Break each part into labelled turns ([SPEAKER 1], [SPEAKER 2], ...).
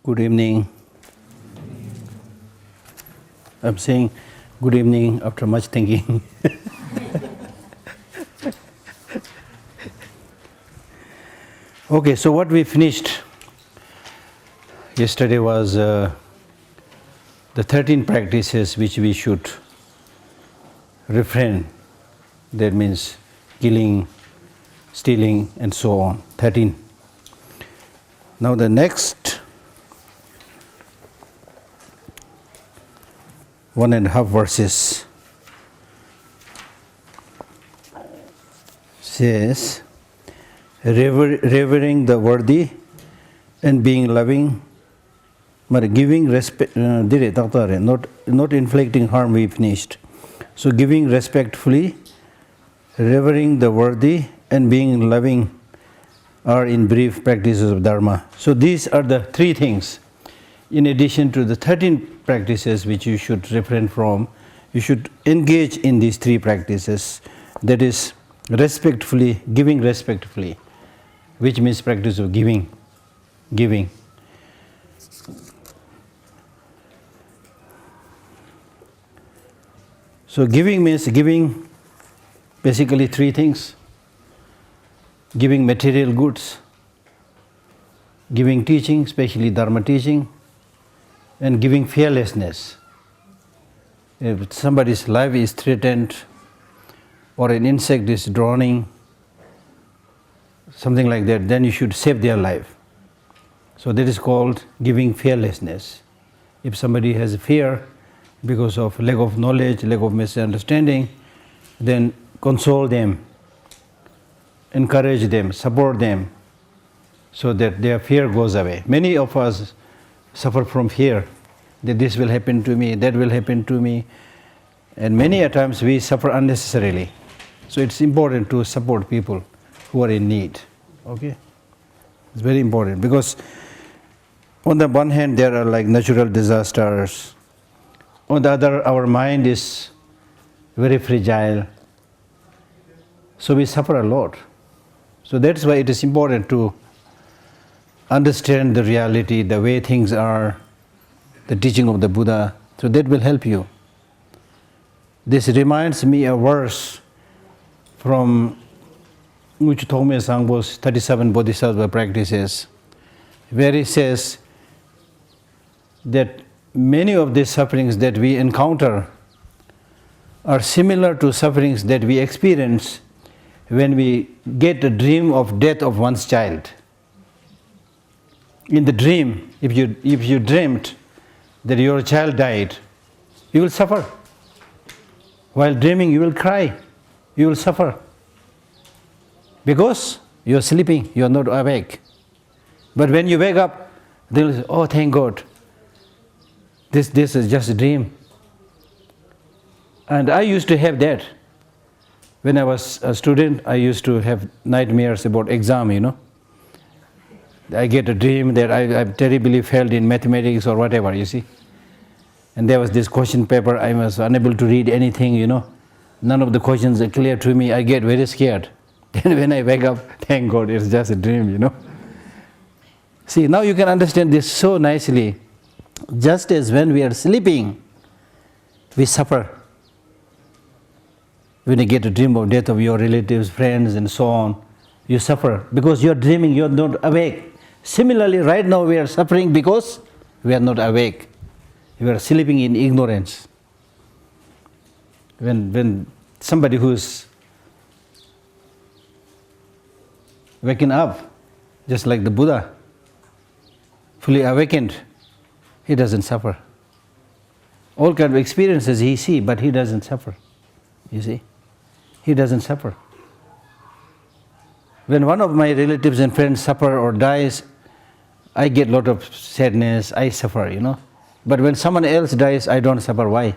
[SPEAKER 1] Good evening. I'm saying good evening after much thinking. Okay, so what we finished yesterday was the 13 practices which we should refrain. That means killing, stealing, and so on. 13. Now the next 1.5 verses says, revering the worthy and being loving, but giving respect, not inflicting harm, we finished. So giving respectfully, revering the worthy and being loving are in brief practices of Dharma. So these are the 3 things. In addition to the 13 practices which you should refrain from, you should engage in these 3 practices. That is respectfully, giving respectfully, which means practice of giving. So giving means giving basically 3 things. Giving material goods, giving teaching, especially Dharma teaching, and giving fearlessness. If somebody's life is threatened, or an insect is drowning, something like that, then you should save their life. So that is called giving fearlessness. If somebody has fear because of lack of knowledge, lack of misunderstanding, then console them, encourage them, support them, so that their fear goes away. Many of us suffer from fear, that this will happen to me, that will happen to me, and many a times we suffer unnecessarily. So it's important to support people who are in need. Okay? It's very important, because on the one hand there are like natural disasters, on the other our mind is very fragile, so we suffer a lot. So that's why it is important to understand the reality, the way things are, the teaching of the Buddha. So that will help you. This reminds me a verse from Uchitome Sangpo's 37 Bodhisattva practices, where he says that many of the sufferings that we encounter are similar to sufferings that we experience when we get a dream of death of one's child. In the dream, if you dreamt that your child died, you will suffer. While dreaming, you will cry, you will suffer. Because you are sleeping, you are not awake. But when you wake up, they will say, oh, thank God, this is just a dream. And I used to have that. When I was a student, I used to have nightmares about exam, I get a dream that I terribly failed in mathematics or whatever, you see. And there was this question paper, I was unable to read anything, None of the questions are clear to me, I get very scared. Then when I wake up, thank God, it's just a dream, See, now you can understand this so nicely. Just as when we are sleeping, we suffer. When you get a dream of death of your relatives, friends, and so on, you suffer because you're dreaming, you're not awake. Similarly, right now we are suffering because we are not awake. We are sleeping in ignorance. When somebody who's waking up, just like the Buddha, fully awakened, he doesn't suffer. All kinds of experiences he sees, but he doesn't suffer. You see? He doesn't suffer. When one of my relatives and friends suffer or dies, I get a lot of sadness, I suffer, But when someone else dies, I don't suffer. Why?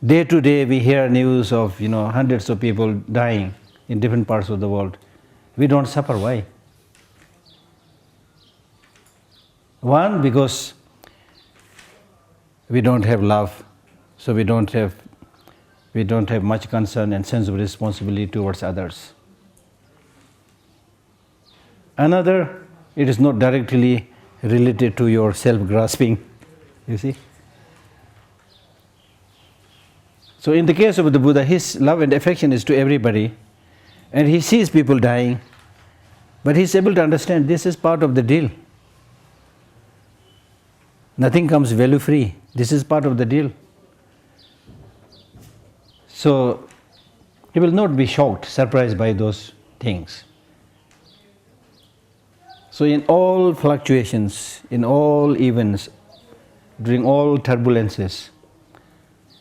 [SPEAKER 1] Day to day we hear news of, hundreds of people dying in different parts of the world. We don't suffer. Why? One, because we don't have love, so we don't have much concern and sense of responsibility towards others. Another, it is not directly related to your self-grasping, you see. So in the case of the Buddha, his love and affection is to everybody, and he sees people dying, but he's able to understand this is part of the deal. Nothing comes value-free. This is part of the deal. So he will not be shocked, surprised by those things. So in all fluctuations, in all events, during all turbulences,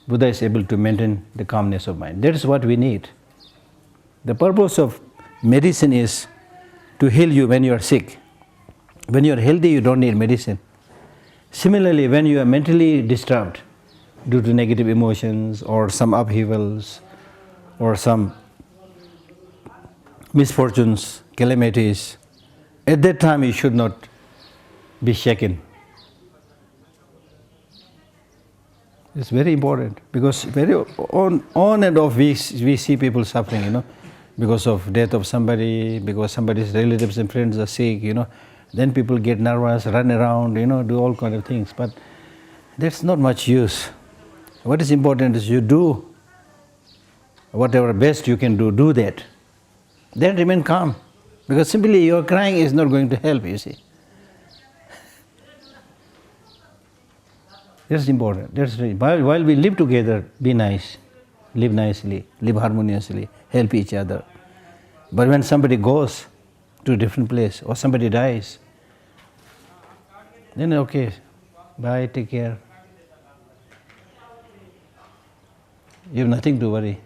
[SPEAKER 1] Buddha is able to maintain the calmness of mind. That is what we need. The purpose of medicine is to heal you when you are sick. When you are healthy, you don't need medicine. Similarly, when you are mentally disturbed due to negative emotions or some upheavals or some misfortunes, calamities, at that time you should not be shaken. It's very important because very on and off we see people suffering, because of death of somebody, because somebody's relatives and friends are sick, Then people get nervous, run around, do all kind of things. But that's not much use. What is important is you do whatever best you can do that. Then remain calm. Because simply your crying is not going to help, you see. That's important. That's right. While we live together, be nice, live nicely, live harmoniously, help each other. But when somebody goes to a different place or somebody dies, then okay, bye, take care. You have nothing to worry.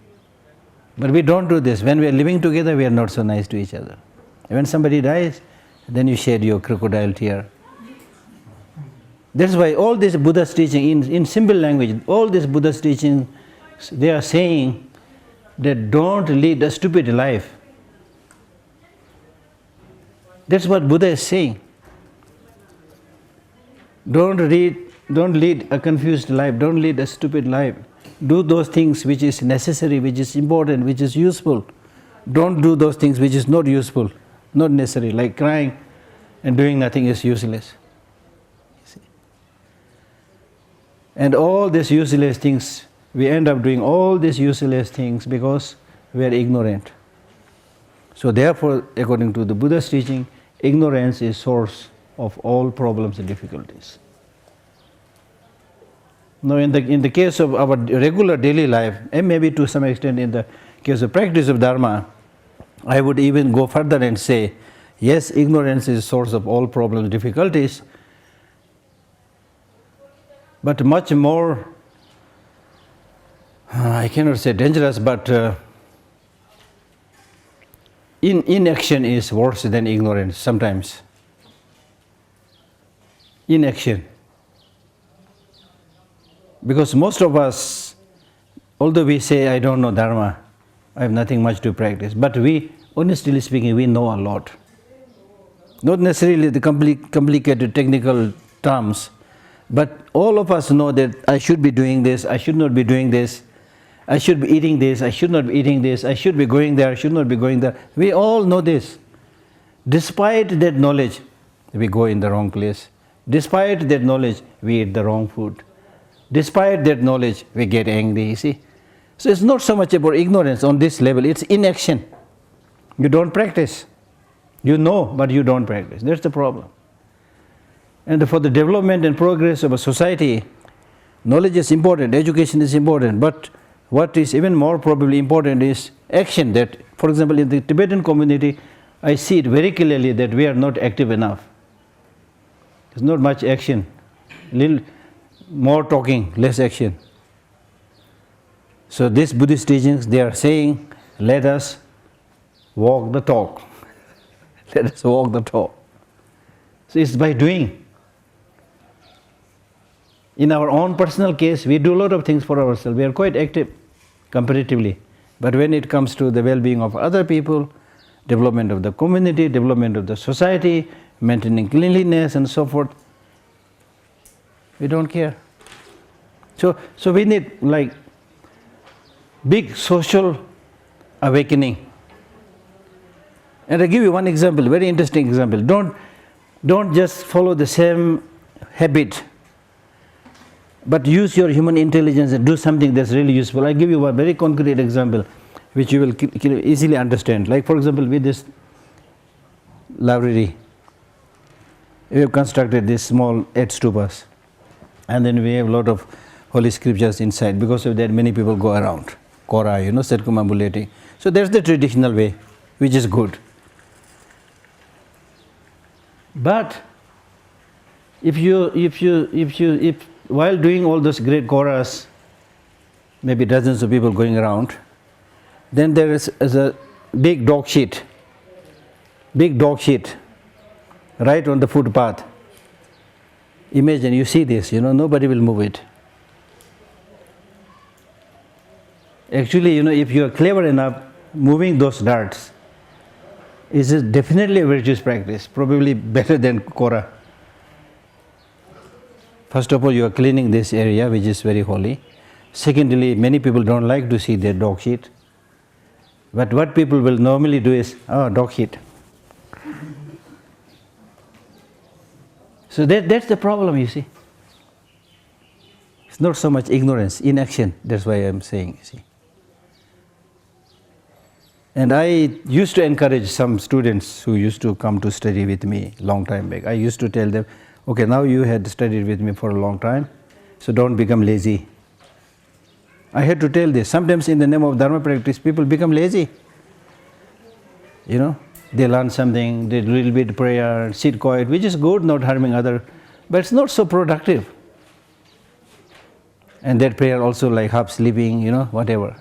[SPEAKER 1] But we don't do this. When we are living together, we are not so nice to each other. When somebody dies, then you shed your crocodile tear. That's why all this Buddha's teaching, in simple language, all this Buddha's teaching, they are saying that don't lead a stupid life. That's what Buddha is saying. Don't lead a confused life, don't lead a stupid life. Do those things which is necessary, which is important, which is useful. Don't do those things which is not useful, not necessary, like crying and doing nothing is useless. And all these useless things, we end up doing all these useless things because we are ignorant. So therefore, according to the Buddha's teaching, ignorance is source of all problems and difficulties. Now in the case of our regular daily life, and maybe to some extent in the case of practice of Dharma, I would even go further and say, yes, ignorance is source of all problems and difficulties, but much more, I cannot say dangerous, but inaction is worse than ignorance sometimes. Inaction. Because most of us, although we say, I don't know Dharma, I have nothing much to practice, but we, honestly speaking, we know a lot. Not necessarily the complicated technical terms, but all of us know that I should be doing this, I should not be doing this, I should be eating this, I should not be eating this, I should be going there, I should not be going there. We all know this. Despite that knowledge, we go in the wrong place. Despite that knowledge, we eat the wrong food. Despite that knowledge, we get angry, you see. So it's not so much about ignorance on this level, it's inaction. You don't practice. You know, but you don't practice. That's the problem. And for the development and progress of a society, knowledge is important, education is important, but what is even more probably important is action. That, for example, in the Tibetan community, I see it very clearly that we are not active enough. There's not much action, little more talking, less action. So these Buddhist teachings, they are saying, let us walk the talk. Let us walk the talk. So it's by doing. In our own personal case, we do a lot of things for ourselves. We are quite active comparatively. But when it comes to the well-being of other people, development of the community, development of the society, maintaining cleanliness and so forth, we don't care. So we need like big social awakening. And I give you one example, very interesting example. Don't just follow the same habit, but use your human intelligence and do something that's really useful. I'll give you a very concrete example which you will easily understand. Like for example, with this library, we have constructed this small 8 stupas, and then we have a lot of holy scriptures inside. Because of that, many people go around, Kora, circumambulating. So that's the traditional way, which is good. But if while doing all those great Koras, maybe dozens of people going around, then there is a big dog shit right on the footpath. Imagine you see this, nobody will move it. Actually, if you are clever enough, moving those darts is definitely a virtuous practice, probably better than Kora. First of all, you are cleaning this area, which is very holy. Secondly, many people don't like to see their dog shit. But what people will normally do is, dog shit. So that's the problem, you see. It's not so much ignorance, inaction. That's why I'm saying, you see. And I used to encourage some students who used to come to study with me long time back. I used to tell them, okay, now you had studied with me for a long time, so don't become lazy. I had to tell this. Sometimes in the name of Dharma practice, people become lazy. They learn something, they do a little bit prayer, sit quiet, which is good, not harming other, but it's not so productive. And that prayer also like half sleeping, whatever.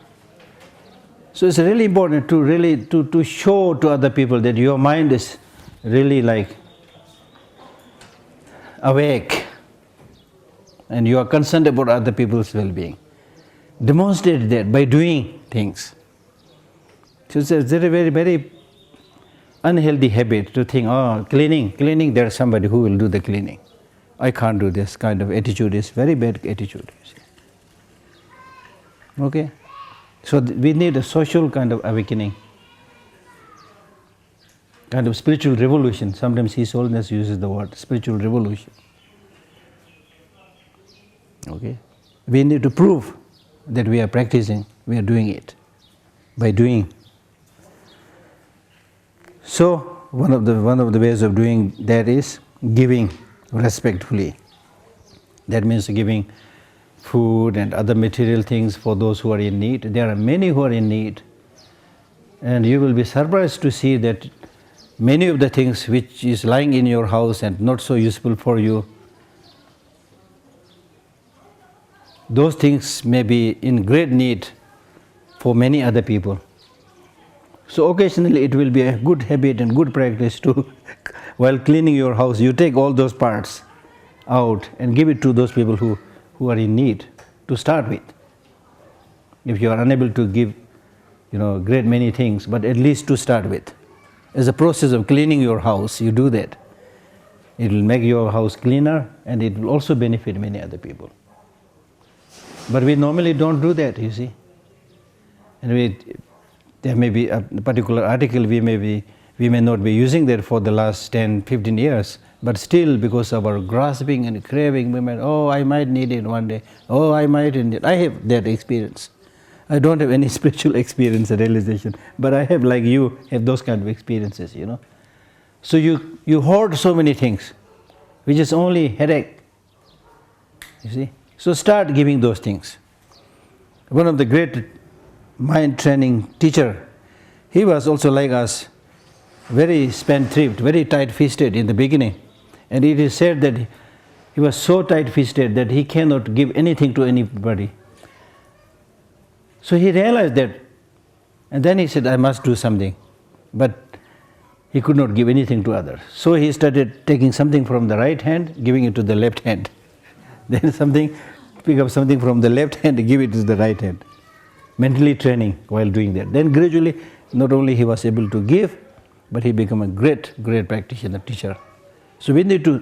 [SPEAKER 1] So it's really important to show to other people that your mind is really like awake and you are concerned about other people's well-being. Demonstrate that by doing things. So it's a very, very unhealthy habit to think, cleaning, there's somebody who will do the cleaning. I can't do this kind of attitude is very bad attitude. You see. Okay? So we need a social kind of awakening, kind of spiritual revolution. Sometimes His Holiness uses the word spiritual revolution. Okay? We need to prove that we are practicing, we are doing it, by doing. So one of the ways of doing that is giving respectfully. That means giving food and other material things for those who are in need. There are many who are in need. And you will be surprised to see that many of the things which is lying in your house and not so useful for you, those things may be in great need for many other people. So occasionally it will be a good habit and good practice to, while cleaning your house, you take all those parts out and give it to those people who are in need to start with. If you are unable to give, great many things, but at least to start with. As a process of cleaning your house, you do that. It will make your house cleaner and it will also benefit many other people. But we normally don't do that, you see. And there may be a particular article we may not be using there for the last 10, 15 years, but still because of our grasping and craving, we might, I might need it one day, I might need it. I have that experience. I don't have any spiritual experience or realization, but I have, like you, have those kind of experiences, So you hoard so many things, which is only headache, you see. So start giving those things. One of the great mind training teacher, he was also like us, very spendthrift, very tight-fisted in the beginning. And it is said that he was so tight-fisted that he cannot give anything to anybody. So he realized that, and then he said, I must do something. But he could not give anything to others. So he started taking something from the right hand, giving it to the left hand. Then pick up something from the left hand and give it to the right hand. Mentally training while doing that. Then gradually, not only he was able to give, but he became a great practitioner, teacher. So we need to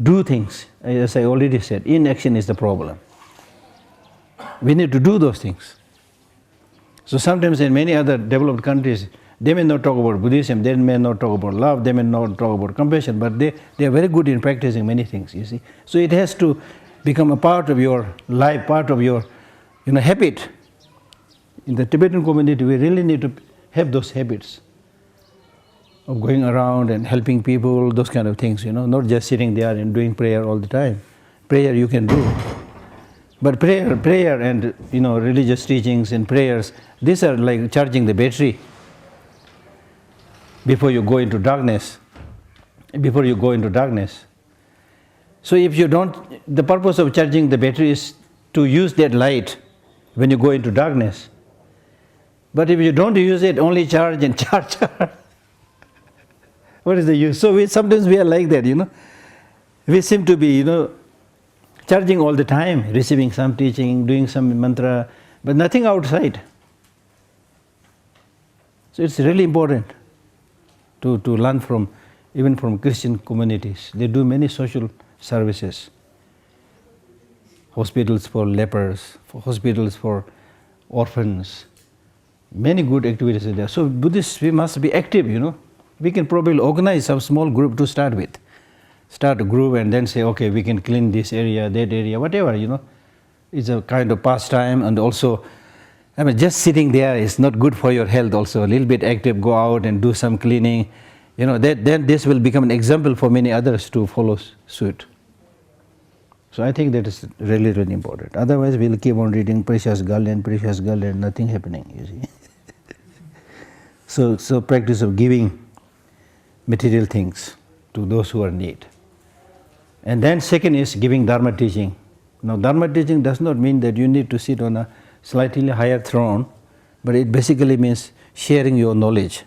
[SPEAKER 1] do things. As I already said, inaction is the problem. We need to do those things. So sometimes in many other developed countries, They may not talk about Buddhism, they may not talk about love, they may not talk about compassion, but they are very good in practicing many things, you see. So it has to become a part of your life, part of your habit. In the Tibetan community, we really need to have those habits of going around and helping people, those kind of things, not just sitting there and doing prayer all the time. Prayer you can do. But prayer and religious teachings and prayers, these are like charging the battery before you go into darkness. So if you don't, the purpose of charging the battery is to use that light when you go into darkness. But if you don't use it, only charge and charge. What is the use? So sometimes we are like that, We seem to be, charging all the time, receiving some teaching, doing some mantra, but nothing outside. So it's really important to learn even from Christian communities. They do many social services. Hospitals for lepers, hospitals for orphans. Many good activities are there. So Buddhists, we must be active, We can probably organize some small group to start with. Start a group and then say, okay, we can clean this area, that area, whatever, It's a kind of pastime, and also, just sitting there is not good for your health also. A little bit active, go out and do some cleaning. Then this will become an example for many others to follow suit. So I think that is really, really important. Otherwise, we'll keep on reading precious Garland, nothing happening, you see. So practice of giving material things to those who are in need. And then second is giving Dharma teaching. Now Dharma teaching does not mean that you need to sit on a slightly higher throne, but it basically means sharing your knowledge.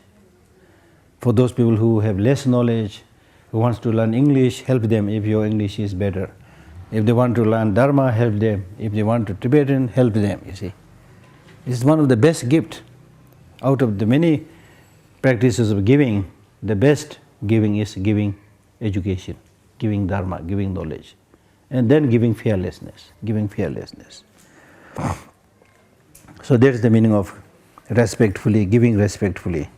[SPEAKER 1] For those people who have less knowledge, who wants to learn English, help them if your English is better. If they want to learn Dharma, help them. If they want to Tibetan, help them, you see. It's one of the best gifts. Out of the many practices of giving, the best giving is giving education, giving Dharma, giving knowledge, and then giving fearlessness. So that's the meaning of respectfully, giving respectfully.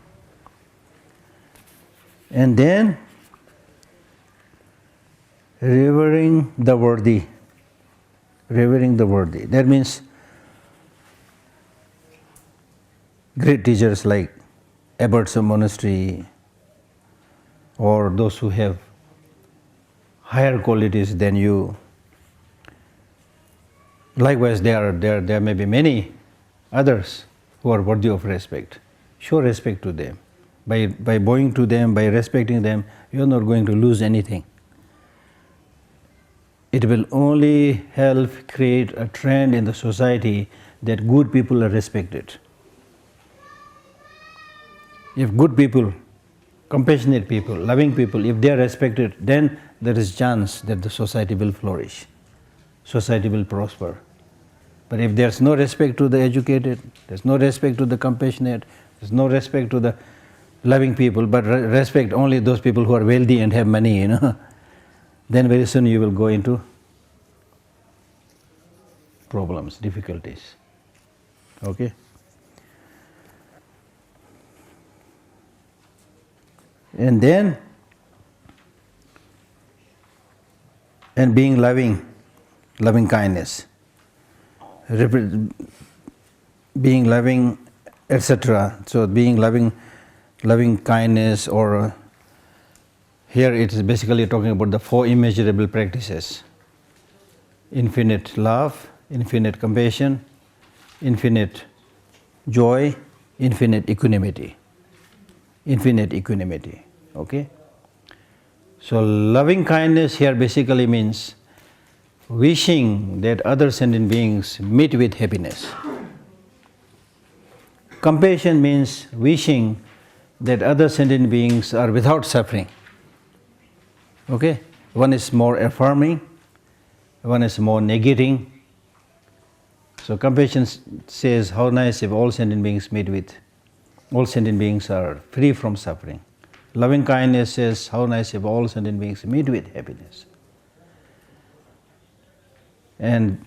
[SPEAKER 1] And then revering the worthy. That means great teachers like abbots of monastery, or those who have higher qualities than you. Likewise, there may be many others who are worthy of respect. Show respect to them. By bowing to them, by respecting them, you are not going to lose anything. It will only help create a trend in the society that good people are respected. If good people, compassionate people, loving people, if they are respected, then there is chance that the society will flourish, society will prosper. But if there's no respect to the educated, there's no respect to the compassionate, there's no respect to the loving people, but respect only those people who are wealthy and have money, then very soon you will go into problems, difficulties. Okay? And then, being loving kindness, being loving, etc. So being loving kindness, or here it is basically talking about the four immeasurable practices: infinite love, infinite compassion, infinite joy, infinite equanimity. Okay? So loving kindness here basically means wishing that other sentient beings meet with happiness. Compassion means wishing that other sentient beings are without suffering. Okay? One is more affirming, one is more negating. So compassion says, how nice if all sentient beings are free from suffering. Loving kindness says, how nice if all sentient beings meet with happiness. And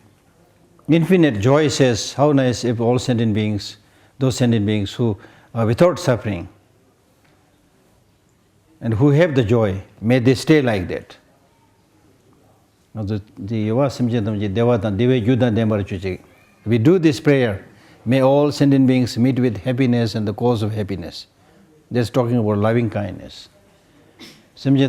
[SPEAKER 1] infinite joy says, how nice if all sentient beings, those sentient beings who are without suffering, and who have the joy, may they stay like that. We do this prayer, may all sentient beings meet with happiness and the cause of happiness. That's talking about loving kindness. May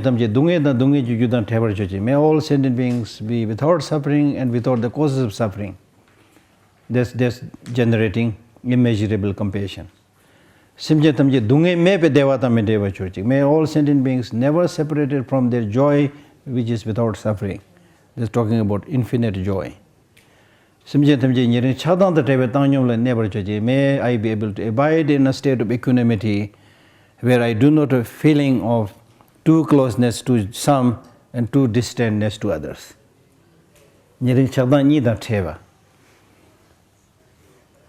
[SPEAKER 1] all sentient beings be without suffering and without the causes of suffering. That's generating immeasurable compassion. May all sentient beings never separated from their joy which is without suffering. That's talking about infinite joy. May I be able to abide in a state of equanimity where I do not have a feeling of too closeness to some and too distantness to others.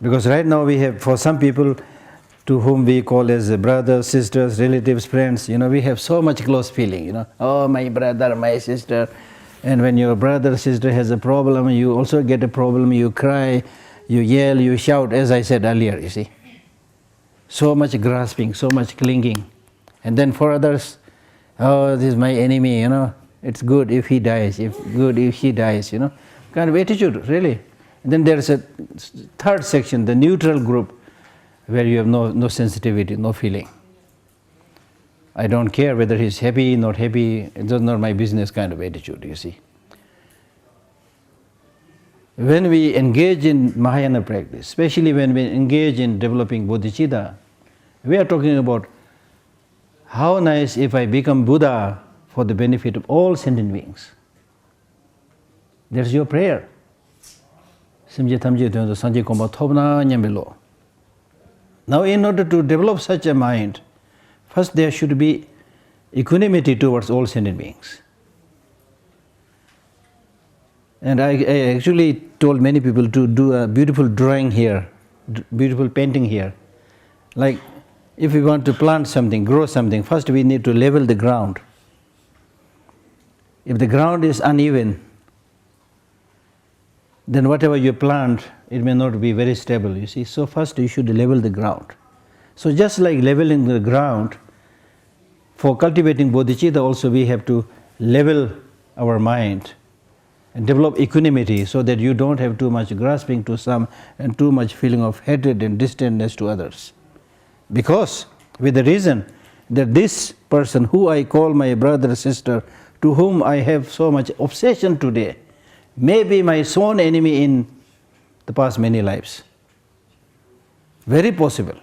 [SPEAKER 1] Because right now we have, for some people to whom we call as brothers, sisters, relatives, friends, we have so much close feeling, oh, my brother, my sister. And when your brother, sister has a problem, you also get a problem, you cry, you yell, you shout, as I said earlier, you see. So much grasping, so much clinging. And then for others, oh, this is my enemy, it's good if he dies, good if she dies, kind of attitude, really. And then there's a third section, the neutral group, where you have no sensitivity, no feeling. I don't care whether he's happy, not happy, it's not my business kind of attitude, you see. When we engage in Mahayana practice, especially when we engage in developing bodhicitta, we are talking about how nice if I become Buddha for the benefit of all sentient beings. That's your prayer. Now, in order to develop such a mind, first there should be equanimity towards all sentient beings. And I actually told many people to do a beautiful drawing here, beautiful painting here. Like, if we want to plant something, grow something, first we need to level the ground. If the ground is uneven, then whatever you plant, it may not be very stable, you see. So first you should level the ground. So just like leveling the ground, for cultivating bodhicitta also we have to level our mind and develop equanimity so that you don't have too much grasping to some and too much feeling of hatred and distantness to others. Because, with the reason that this person who I call my brother, sister, to whom I have so much obsession today, may be my sworn enemy in the past many lives. Very possible.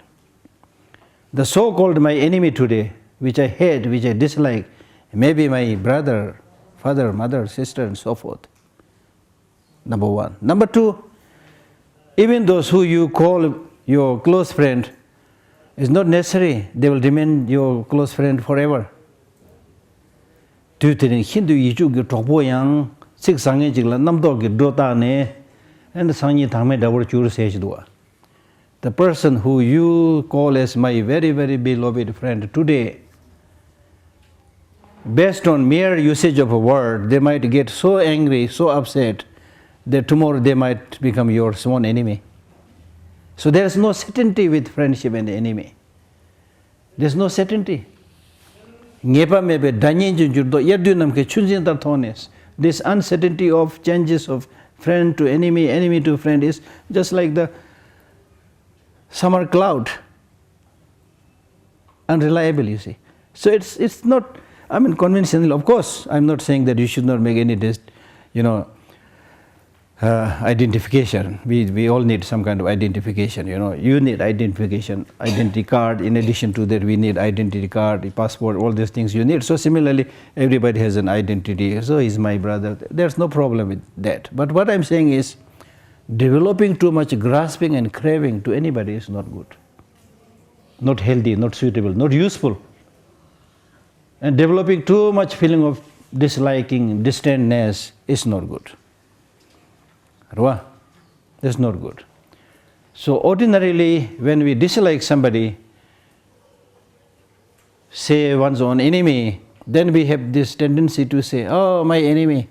[SPEAKER 1] The so-called my enemy today, which I hate, which I dislike, may be my brother, father, mother, sister, and so forth. Number one. Number two, even those who you call your close friend, it's not necessary they will remain your close friend forever. The person who you call as my very, very beloved friend today, based on mere usage of a word, they might get so angry, so upset, that tomorrow they might become your sworn enemy. So there is no certainty with friendship and enemy. There is no certainty. This uncertainty of changes of friend to enemy, enemy to friend is just like the summer cloud. Unreliable, you see. So it's not, conventional. Of course, I'm not saying that you should not make any identification. We all need some kind of identification, You need identification, identity card. In addition to that, we need identity card, passport, all these things you need. So similarly, everybody has an identity. So he's my brother. There's no problem with that. But what I'm saying is, developing too much grasping and craving to anybody is not good. Not healthy, not suitable, not useful. And developing too much feeling of disliking, distantness is not good. That's not good. So ordinarily, when we dislike somebody, say one's own enemy, then we have this tendency to say, oh, my enemy.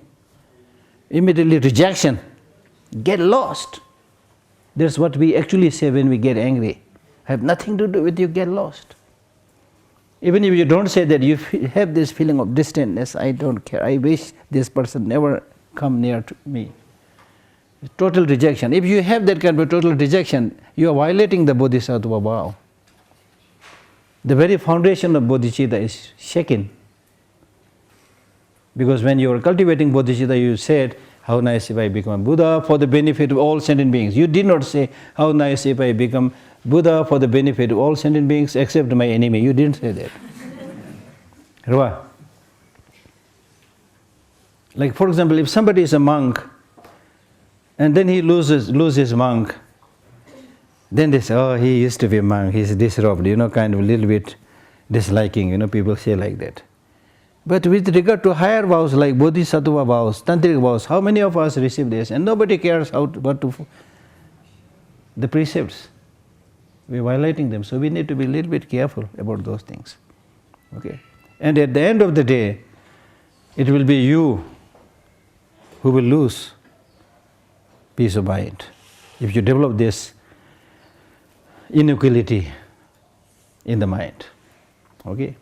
[SPEAKER 1] Immediately rejection. Get lost. That's what we actually say when we get angry. I have nothing to do with you, get lost. Even if you don't say that, you have this feeling of distantness. I don't care. I wish this person never come near to me. Total rejection. If you have that kind of total rejection, you are violating the bodhisattva vow. The very foundation of bodhicitta is shaken. Because when you are cultivating bodhicitta, you said, how nice if I become Buddha for the benefit of all sentient beings. You did not say, how nice if I become Buddha for the benefit of all sentient beings except my enemy. You didn't say that. Right? Like, for example, if somebody is a monk and then he loses monk, then they say, oh, he used to be a monk, he's disrobed, kind of a little bit disliking, people say like that. But with regard to higher vows like bodhisattva vows, tantric vows, how many of us receive this? And nobody cares the precepts. We're violating them, so we need to be a little bit careful about those things. Okay? And at the end of the day, it will be you who will lose peace of mind if you develop this inequality in the mind. Okay?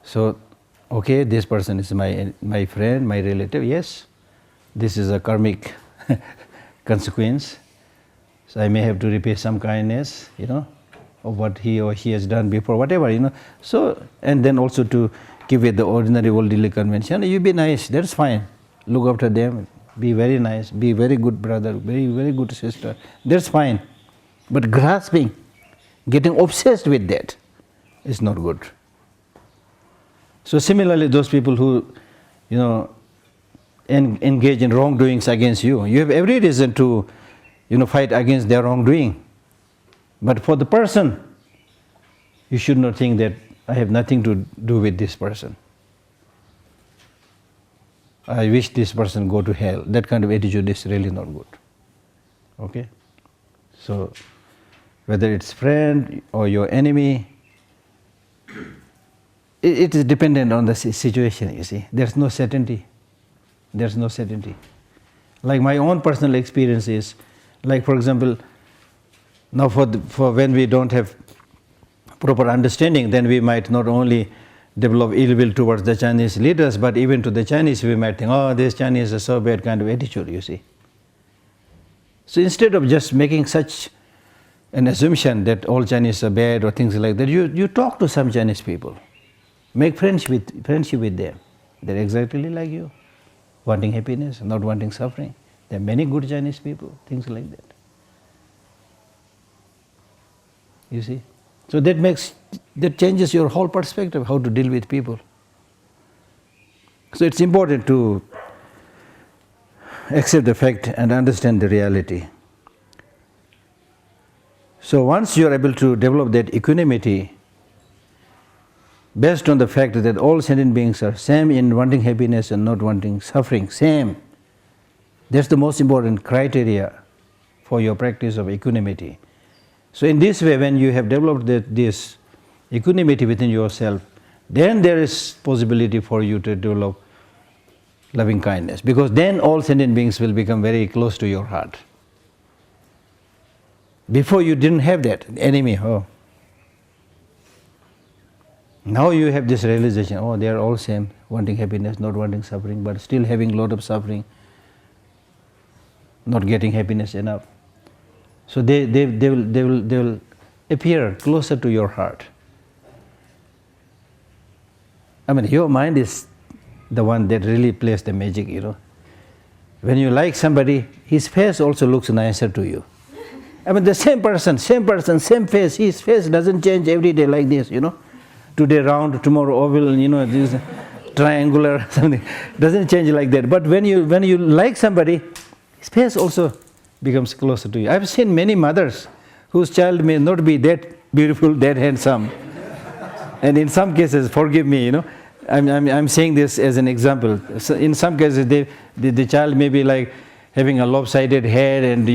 [SPEAKER 1] So, okay, this person is my friend, my relative, yes. This is a karmic consequence. So I may have to repay some kindness, of what he or she has done before, whatever, So, and then also to keep with the ordinary worldly convention, you be nice, that's fine. Look after them, be very nice, be very good brother, very, very good sister, that's fine. But grasping, getting obsessed with that is not good. So similarly, those people who, engage in wrongdoings against you, you have every reason to, fight against their wrongdoing. But for the person, you should not think that I have nothing to do with this person. I wish this person go to hell. That kind of attitude is really not good. Okay? So, whether it's friend or your enemy, it is dependent on the situation, you see. There's no certainty. There's no certainty. Like my own personal experience is, like for example, now for when we don't have proper understanding, then we might not only develop ill will towards the Chinese leaders, but even to the Chinese we might think, oh, this Chinese is so bad, kind of attitude, you see. So instead of just making such an assumption that all Chinese are bad or things like that, you talk to some Chinese people. Make friendship with them. They're exactly like you, wanting happiness, not wanting suffering. There are many good Chinese people, things like that. You see? So that changes your whole perspective, how to deal with people. So it's important to accept the fact and understand the reality. So once you are able to develop that equanimity, based on the fact that all sentient beings are same in wanting happiness and not wanting suffering, same. That's the most important criteria for your practice of equanimity. So in this way, when you have developed this equanimity within yourself, then there is possibility for you to develop loving kindness, because then all sentient beings will become very close to your heart. Before you didn't have that, enemy, oh. Now you have this realization, oh, they are all same, wanting happiness, not wanting suffering, but still having a lot of suffering, not getting happiness enough. So they will appear closer to your heart. I mean, your mind is the one that really plays the magic, When you like somebody, his face also looks nicer to you. I mean, the same person, same face, his face doesn't change every day like this, Today round, tomorrow oval, this triangular, something. Doesn't change like that. But when you like somebody, his face also becomes closer to you. I've seen many mothers whose child may not be that beautiful, that handsome. And in some cases, forgive me, I'm saying this as an example. So in some cases, the child may be like having a lopsided head and,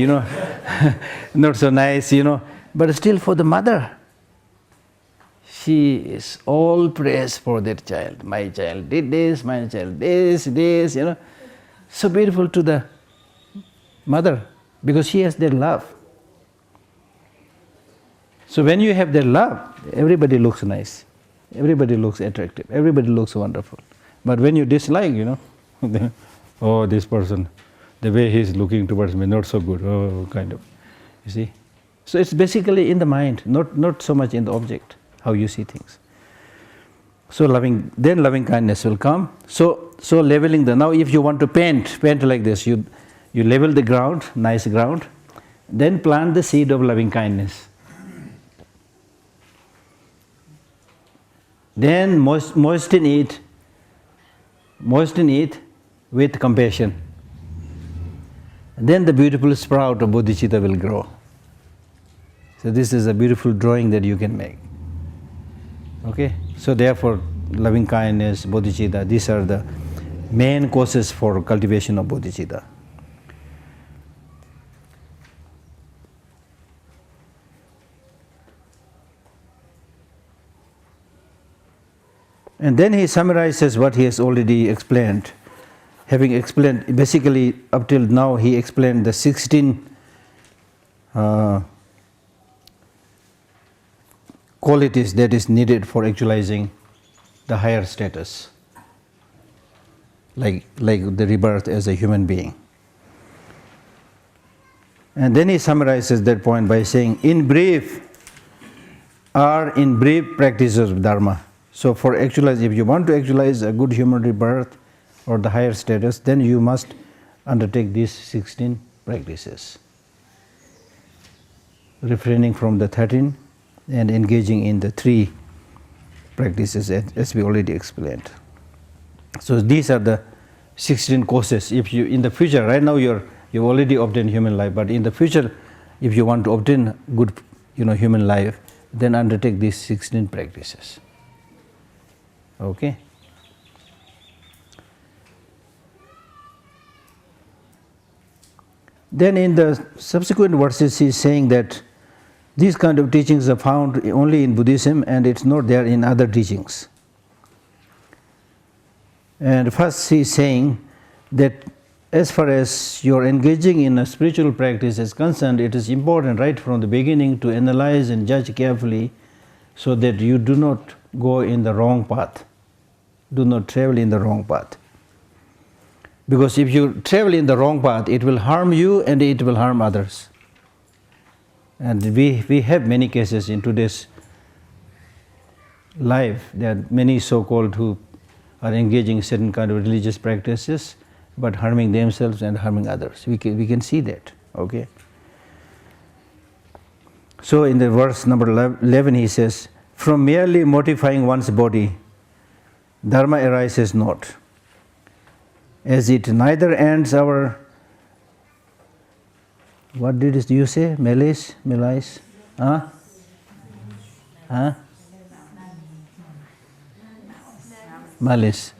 [SPEAKER 1] not so nice, But still for the mother, she is all praise for that child. My child did this, my child this, So beautiful to the mother, because she has that love. So when you have that love, everybody looks nice. Everybody looks attractive. Everybody looks wonderful. But when you dislike, then, oh, this person, the way he's looking towards me, not so good. Oh, kind of. You see? So it's basically in the mind, not so much in the object, how you see things. So loving kindness will come. So leveling now if you want to paint like this, you level the ground, nice ground, then plant the seed of loving kindness. Then moisten it with compassion. Then the beautiful sprout of bodhicitta will grow. So this is a beautiful drawing that you can make. Okay? So therefore, loving kindness, bodhicitta, these are the main causes for cultivation of bodhicitta. And then he summarizes what he has already explained. Having explained, basically up till now he explained the 16 qualities that is needed for actualizing the higher status, like the rebirth as a human being. And then he summarizes that point by saying, in brief practices of Dharma. So for actualize, if you want to actualize a good human rebirth or the higher status, then you must undertake these 16 practices. Refraining from the 13 and engaging in the 3 practices as we already explained. So these are the 16 causes. If you, in the future, right now you've already obtained human life, but in the future, if you want to obtain good, human life, then undertake these 16 practices. Okay? Then in the subsequent verses he is saying that these kind of teachings are found only in Buddhism and it's not there in other teachings. And first he is saying that as far as your engaging in a spiritual practice is concerned, it is important right from the beginning to analyze and judge carefully so that you do not go in the wrong path. Do not travel in the wrong path. Because if you travel in the wrong path, it will harm you and it will harm others. And we have many cases in today's life. There are many so-called who are engaging in certain kind of religious practices, but harming themselves and harming others. We can see that. Okay. So in the verse number 11 he says, from merely mortifying one's body, Dharma arises not, as it neither ends our, what did you say? Malice? Huh? Malice.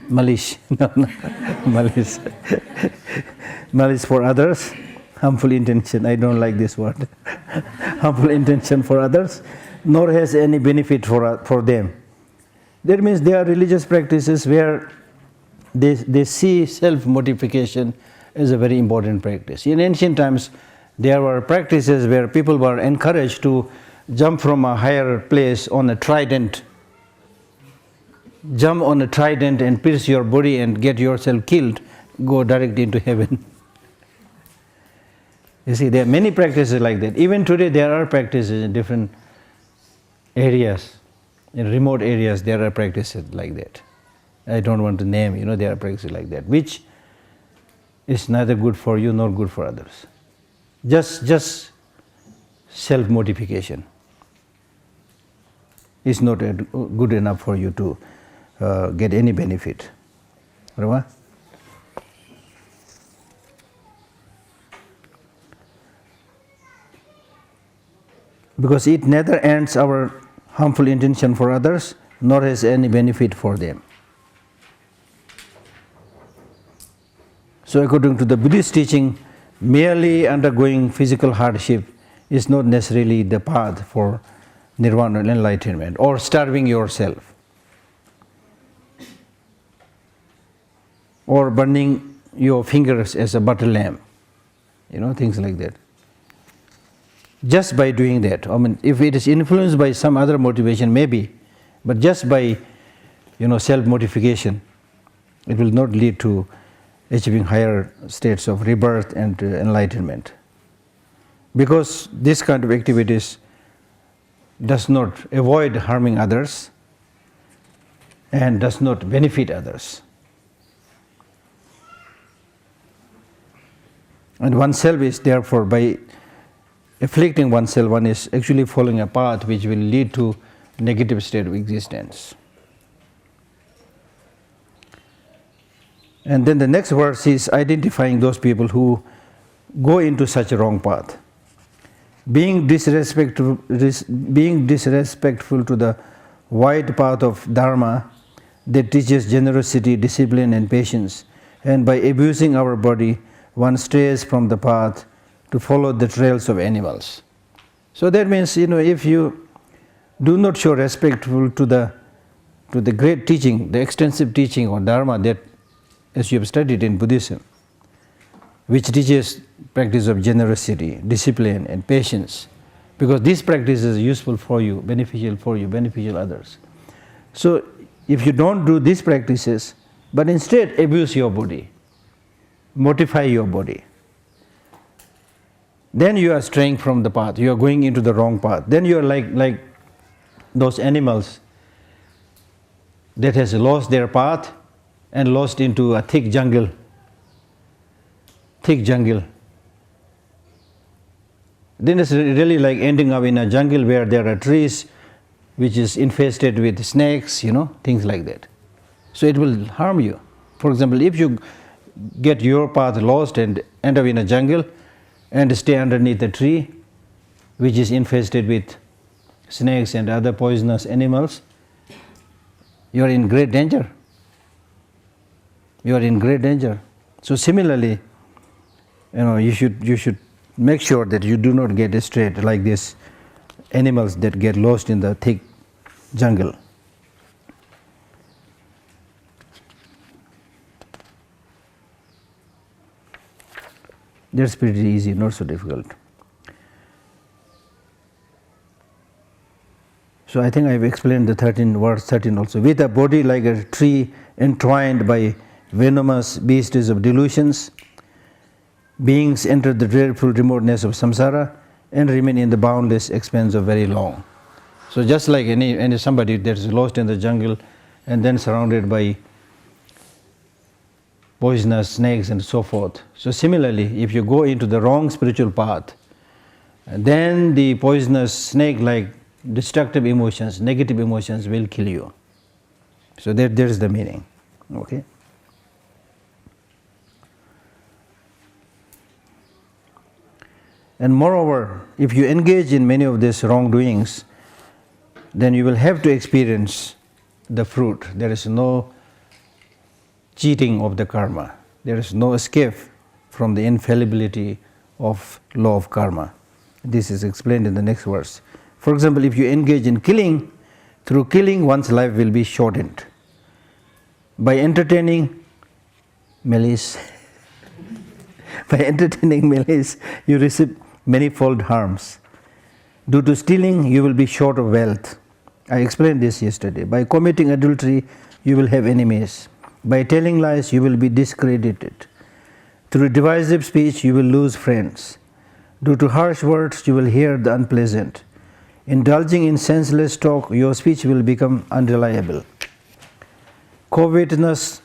[SPEAKER 1] No, malice. Malice for others, harmful intention. I don't like this word. Harmful intention for others, nor has any benefit for them. That means there are religious practices where they see self-mortification as a very important practice. In ancient times, there were practices where people were encouraged to jump from a higher place on a trident. Jump on a trident and pierce your body and get yourself killed, go directly into heaven. You see, there are many practices like that. Even today there are practices in different areas. In remote areas there are practices like that. I don't want to name, there are practices like that, which is neither good for you nor good for others. Just self-mortification is not good enough for you to get any benefit. Rama? Because it neither ends our harmful intention for others, nor has any benefit for them. So according to the Buddhist teaching, merely undergoing physical hardship is not necessarily the path for nirvana and enlightenment, or starving yourself, or burning your fingers as a butter lamp, things like that. Just by doing that, if it is influenced by some other motivation, maybe, But just by self-mortification, it will not lead to achieving higher states of rebirth and enlightenment. Because this kind of activities does not avoid harming others and does not benefit others. And oneself is therefore, by afflicting oneself, one is actually following a path which will lead to negative state of existence. And then the next verse is identifying those people who go into such a wrong path. Being disrespectful to the wide path of Dharma that teaches generosity, discipline and patience, and by abusing our body, one strays from the path to follow the trails of animals. So that means, if you do not show respectful to the great teaching, the extensive teaching of Dharma that, as you have studied in Buddhism, which teaches practice of generosity, discipline and patience, because these practices are useful for you, beneficial others. So if you don't do these practices, but instead abuse your body, mortify your body, then you are straying from the path, you are going into the wrong path. Then you are like those animals that has lost their path and lost into a thick jungle. Then it's really like ending up in a jungle where there are trees which is infested with snakes, things like that. So it will harm you. For example, if you get your path lost and end up in a jungle and stay underneath a tree which is infested with snakes and other poisonous animals, you are in great danger. So similarly, you should make sure that you do not get strayed like these animals that get lost in the thick jungle. That's pretty easy, not so difficult. So I think I've explained the verse 13 also. With a body like a tree entwined by venomous beasts of delusions, beings enter the dreadful remoteness of samsara and remain in the boundless expanse of very long. So just like any somebody that is lost in the jungle and then surrounded by poisonous snakes and so forth. So similarly, if you go into the wrong spiritual path, then the poisonous snake-like destructive emotions, negative emotions will kill you. So there is the meaning. Okay. And moreover, if you engage in many of these wrongdoings, then you will have to experience the fruit. There is no cheating of the karma. There is no escape from the infallibility of law of karma. This is explained in the next verse. For example, if you engage in killing, through killing one's life will be shortened. By entertaining malice, you receive manifold harms. Due to stealing, you will be short of wealth. I explained this yesterday. By committing adultery, you will have enemies. By telling lies, you will be discredited. Through divisive speech, you will lose friends. Due to harsh words, you will hear the unpleasant. Indulging in senseless talk, your speech will become unreliable. Covetousness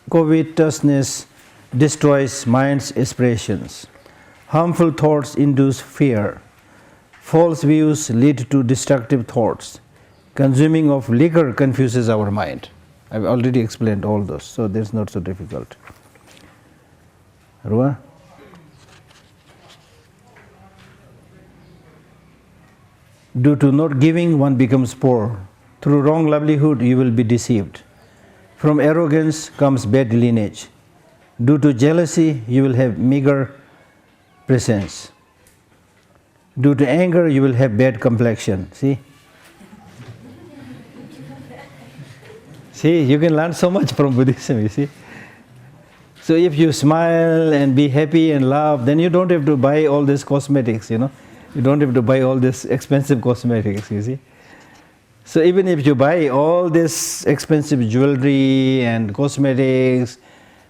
[SPEAKER 1] destroys mind's aspirations. Harmful thoughts induce fear. False views lead to destructive thoughts. Consuming of liquor confuses our mind. I've already explained all those, so that's not so difficult. Rua? Due to not giving, one becomes poor. Through wrong livelihood, you will be deceived. From arrogance comes bad lineage. Due to jealousy, you will have meager presence. Due to anger, you will have bad complexion. See, you can learn so much from Buddhism, you see. So if you smile and be happy and laugh, then you don't have to buy all these cosmetics, You don't have to buy all this expensive cosmetics, you see. So even if you buy all this expensive jewelry and cosmetics,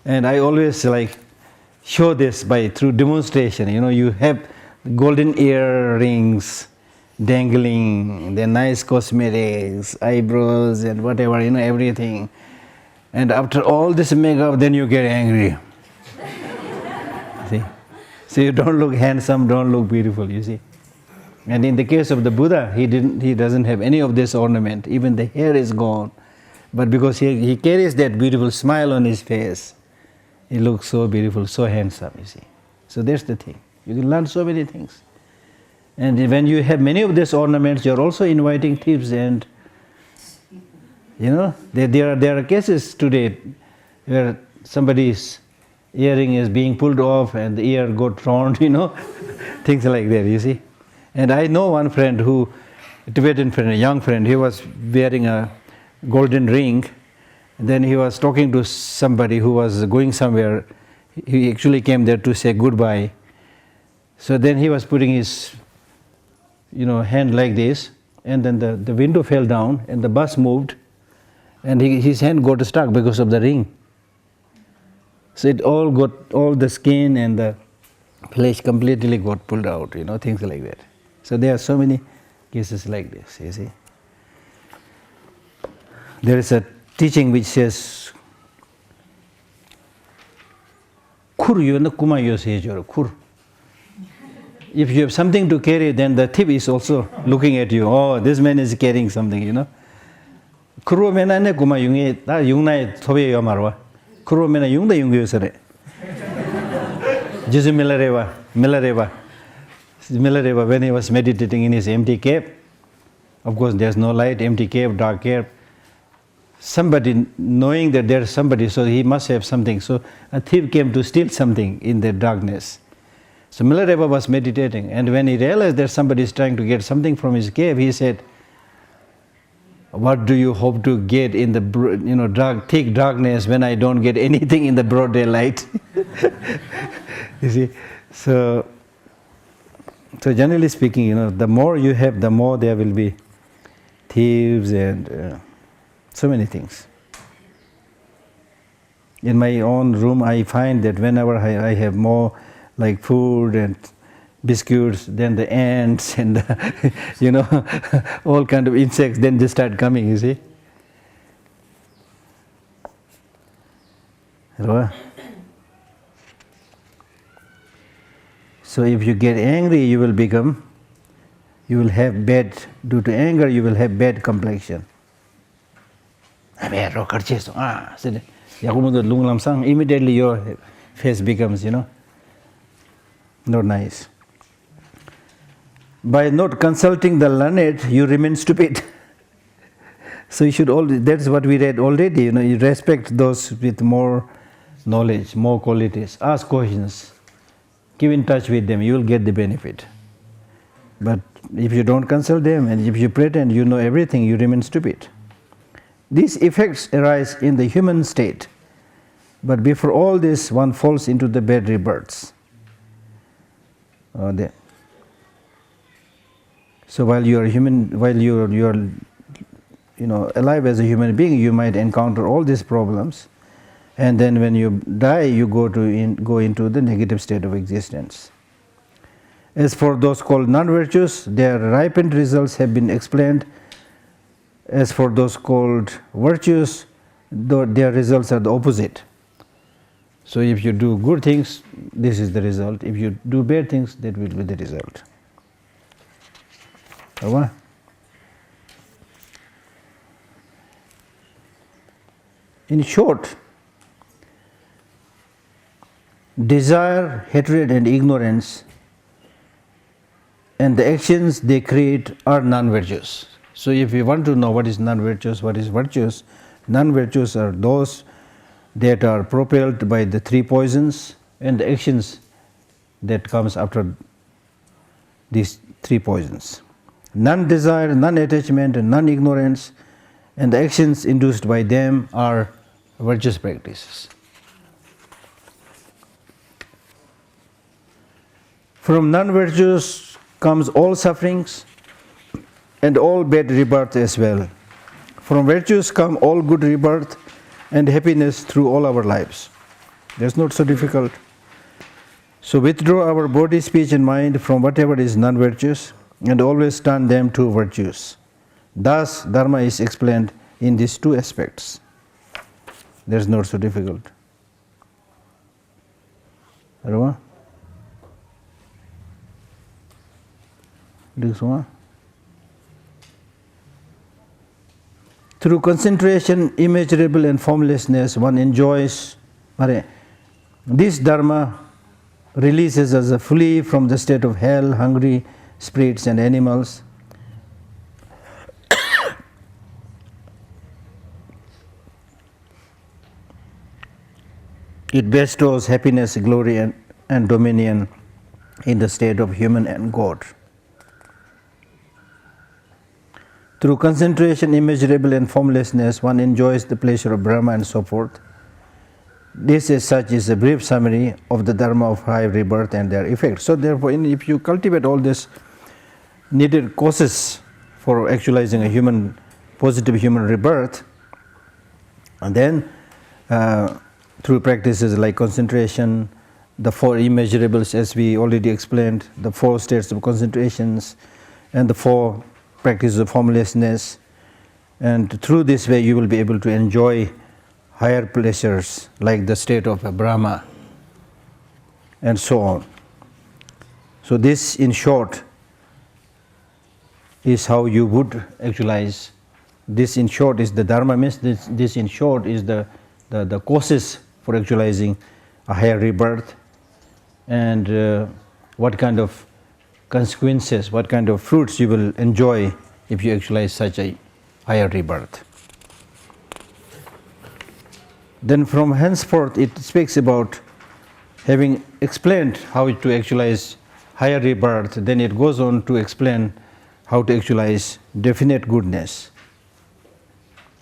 [SPEAKER 1] and I always like show this through demonstration. You have golden earrings dangling, the nice cosmetics, eyebrows and whatever, everything. And after all this makeup, then you get angry. See? So you don't look handsome, don't look beautiful, you see. And in the case of the Buddha, he doesn't have any of this ornament. Even the hair is gone. But because he carries that beautiful smile on his face, he looks so beautiful, so handsome, you see. So that's the thing. You can learn so many things. And when you have many of these ornaments, you're also inviting thieves. And there are cases today where somebody's earring is being pulled off and the ear got torn, things like that, you see. And I know one friend a Tibetan friend, a young friend, he was wearing a golden ring. And then he was talking to somebody who was going somewhere. He actually came there to say goodbye. So then he was putting his hand like this, and then the window fell down and the bus moved, and his hand got stuck because of the ring. So it all the skin and the flesh completely got pulled out, things like that. So there are so many cases like this, you see. There is a teaching which says, Khur yona kuma yosejoro, khur. If you have something to carry, then the thief is also looking at you. Oh, this man is carrying something, Khuru mena ne kuma yungi, ta yungnai thobe yomarwa. Khuru mena yungda yungi yosare. Jisu Milareva, when he was meditating in his empty cave, of course there's no light, empty cave, dark cave. Somebody, knowing that there's somebody, so he must have something. So a thief came to steal something in the darkness. So Milareva was meditating, and when he realized that somebody is trying to get something from his cave, he said, "What do you hope to get in the thick darkness when I don't get anything in the broad daylight?" You see, so generally speaking, the more you have, the more there will be thieves and so many things. In my own room, I find that whenever I have more like food and biscuits, then the ants and all kind of insects, then they start coming, you see. So if you get angry, you will have due to anger, you will have bad complexion. Immediately your face becomes, not nice. By not consulting the learned, you remain stupid. So you should that's what we read already, you respect those with more knowledge, more qualities. Ask questions. Keep in touch with them, you will get the benefit. But if you don't consult them and if you pretend you know everything, you remain stupid. These effects arise in the human state. But before all this, one falls into the bad rebirths. So while you are alive as a human being, you might encounter all these problems, and then when you die, you go into the negative state of existence. As for those called non-virtuous, their ripened results have been explained. As for those called virtuous, their results are the opposite. So if you do good things, this is the result. If you do bad things, that will be the result. In short, desire, hatred and ignorance and the actions they create are non-virtuous. So if you want to know what is non-virtuous, what is virtuous, non-virtuous are those that are propelled by the three poisons and the actions that comes after these three poisons. Non-desire, non-attachment and non-ignorance and the actions induced by them are virtuous practices. From non-virtuous comes all sufferings and all bad rebirth as well. From virtues come all good rebirth and happiness through all our lives. That's not so difficult. So withdraw our body, speech and mind from whatever is non-virtuous and always turn them to virtues. Thus, Dharma is explained in these two aspects. That's not so difficult. Arwa? Through concentration, immeasurable and formlessness, one enjoys. This Dharma releases us fully from the state of hell, hungry spirits and animals. It bestows happiness, glory and dominion in the state of human and God. Through concentration, immeasurable and formlessness, one enjoys the pleasure of Brahma and so forth. This as such is a brief summary of the Dharma of high rebirth and their effects. So therefore, if you cultivate all these needed causes for actualizing a positive human rebirth, and then through practices like concentration, the four immeasurables as we already explained, the four states of concentrations, and the four practices of formlessness, and through this way you will be able to enjoy higher pleasures like the state of a Brahma and so on. So this in short is how you would actualize. This in short is the Dharma means this in short is the causes for actualizing a higher rebirth, and what kind of consequences, what kind of fruits you will enjoy if you actualize such a higher rebirth. Then from henceforth it speaks about having explained how to actualize higher rebirth, then it goes on to explain how to actualize definite goodness,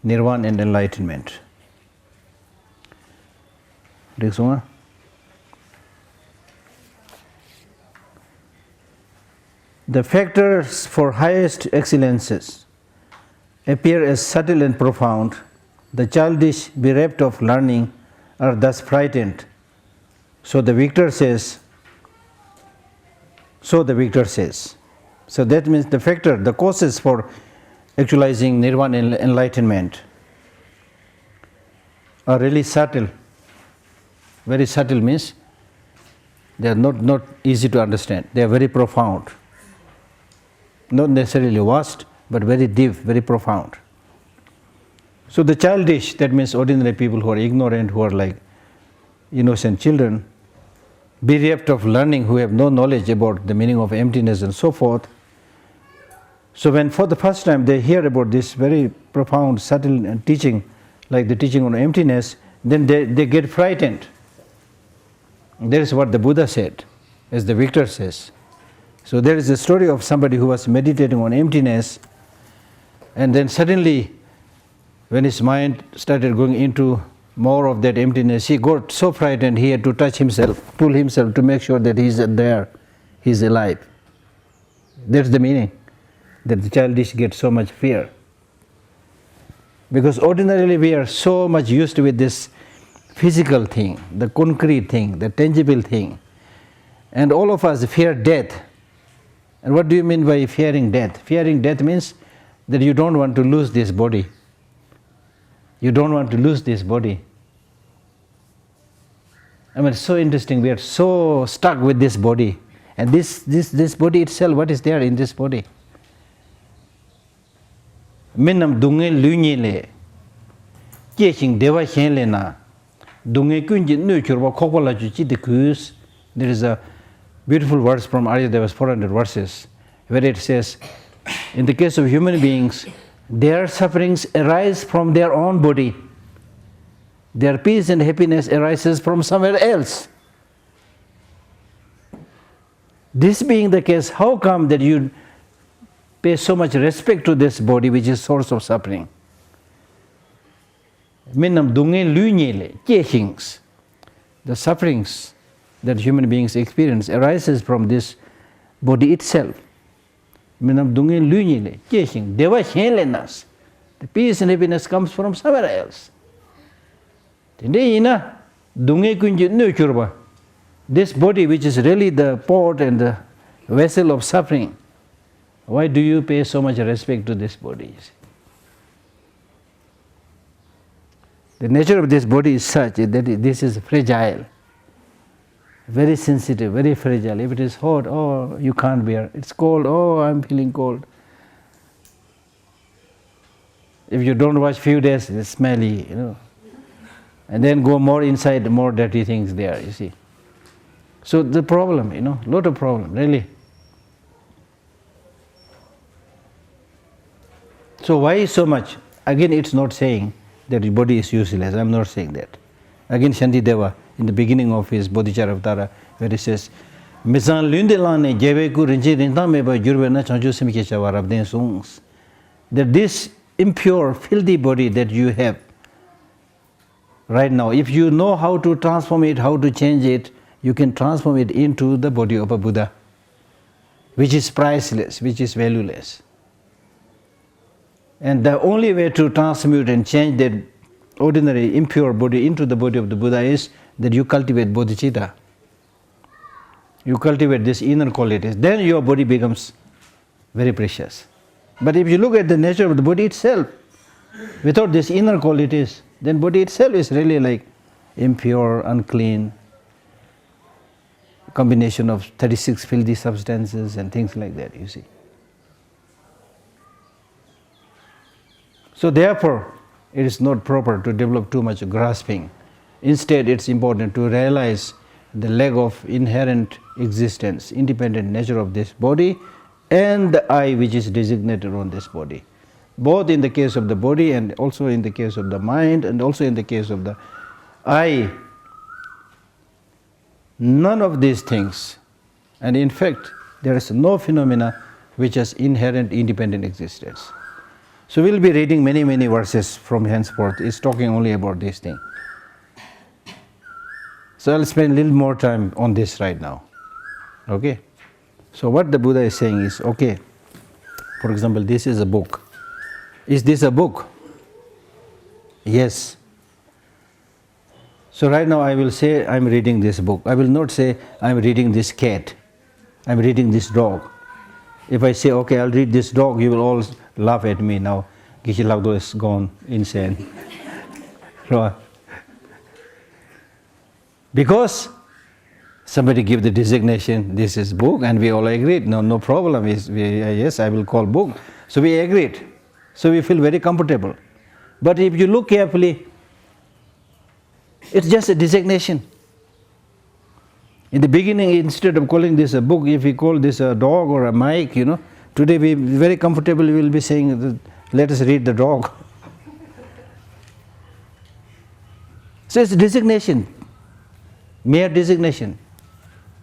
[SPEAKER 1] nirvana and enlightenment. Next one. The factors for highest excellences appear as subtle and profound. The childish, bereft of learning, are thus frightened. So the victor says. So that means the factor, the causes for actualizing nirvana and enlightenment are really subtle. Very subtle means they are not easy to understand. They are very profound. Not necessarily vast, but very deep, very profound. So the childish, that means ordinary people who are ignorant, who are like innocent children, bereft of learning, who have no knowledge about the meaning of emptiness and so forth. So when for the first time they hear about this very profound, subtle teaching, like the teaching on emptiness, then they get frightened. That is what the Buddha said, as the victor says. So there is a story of somebody who was meditating on emptiness, and then suddenly when his mind started going into more of that emptiness, he got so frightened he had to touch himself, pull himself to make sure that he is there, he is alive. That's the meaning, that the childish get so much fear. Because ordinarily we are so much used with this physical thing, the concrete thing, the tangible thing. And all of us fear death. And what do you mean by fearing death? Fearing death means that you don't want to lose this body. You don't want to lose this body. I mean, it's so interesting. We are so stuck with this body. And this body itself, what is there in this body? Minam dunge lunye le, kieching deva shen le na, dunge kunji nu churwa kokola chuchi de kus. There is a beautiful verse from Aryadeva's 400 verses, where it says, in the case of human beings, their sufferings arise from their own body. Their peace and happiness arises from somewhere else. This being the case, how come that you pay so much respect to this body which is source of suffering? Minam dunge lunyele, kiechings. The sufferings that human beings experience arises from this body itself. Minam dungi lunyi le, cheshing, deva shenlenas. The peace and happiness comes from somewhere else. Today, ina dungi kunji nuchurba. This body, which is really the pot and the vessel of suffering, why do you pay so much respect to this body? The nature of this body is such that this is fragile, very sensitive, very fragile. If it is hot, oh, you can't bear. It's cold, oh, I'm feeling cold. If you don't wash few days, it's smelly, And then go more inside, more dirty things there, you see. So the problem, lot of problem, really. So why so much? Again, it's not saying that the body is useless. I'm not saying that. Again, Shantideva, in the beginning of his Bodhicharyavatara, where he says, that this impure, filthy body that you have right now, if you know how to transform it, how to change it, you can transform it into the body of a Buddha, which is priceless, which is valueless. And the only way to transmute and change that ordinary impure body into the body of the Buddha is that you cultivate bodhicitta. You cultivate these inner qualities, then your body becomes very precious. But if you look at the nature of the body itself, without these inner qualities, then body itself is really like impure, unclean, combination of 36 filthy substances and things like that, you see. So therefore, it is not proper to develop too much grasping. Instead, it's important to realize the lack of inherent existence, independent nature of this body and the I which is designated on this body. Both in the case of the body and also in the case of the mind and also in the case of the I. None of these things, and in fact, there is no phenomena which has inherent independent existence. So we'll be reading many, many verses from henceforth. It's talking only about this thing. So I'll spend a little more time on this right now. Okay? So what the Buddha is saying is, okay, for example, this is a book. Is this a book? Yes. So right now I will say I'm reading this book. I will not say I'm reading this cat. I'm reading this dog. If I say, okay, I'll read this dog, you will all laugh at me now. Geshe Lhakdor is gone insane. Because somebody give the designation, this is book, and we all agreed. No problem. Yes, I will call book. So we agreed. So we feel very comfortable. But if you look carefully, it's just a designation. In the beginning, instead of calling this a book, if we call this a dog or a mic, today we very comfortable, we will be saying, let us read the dog. So it's a designation, mere designation.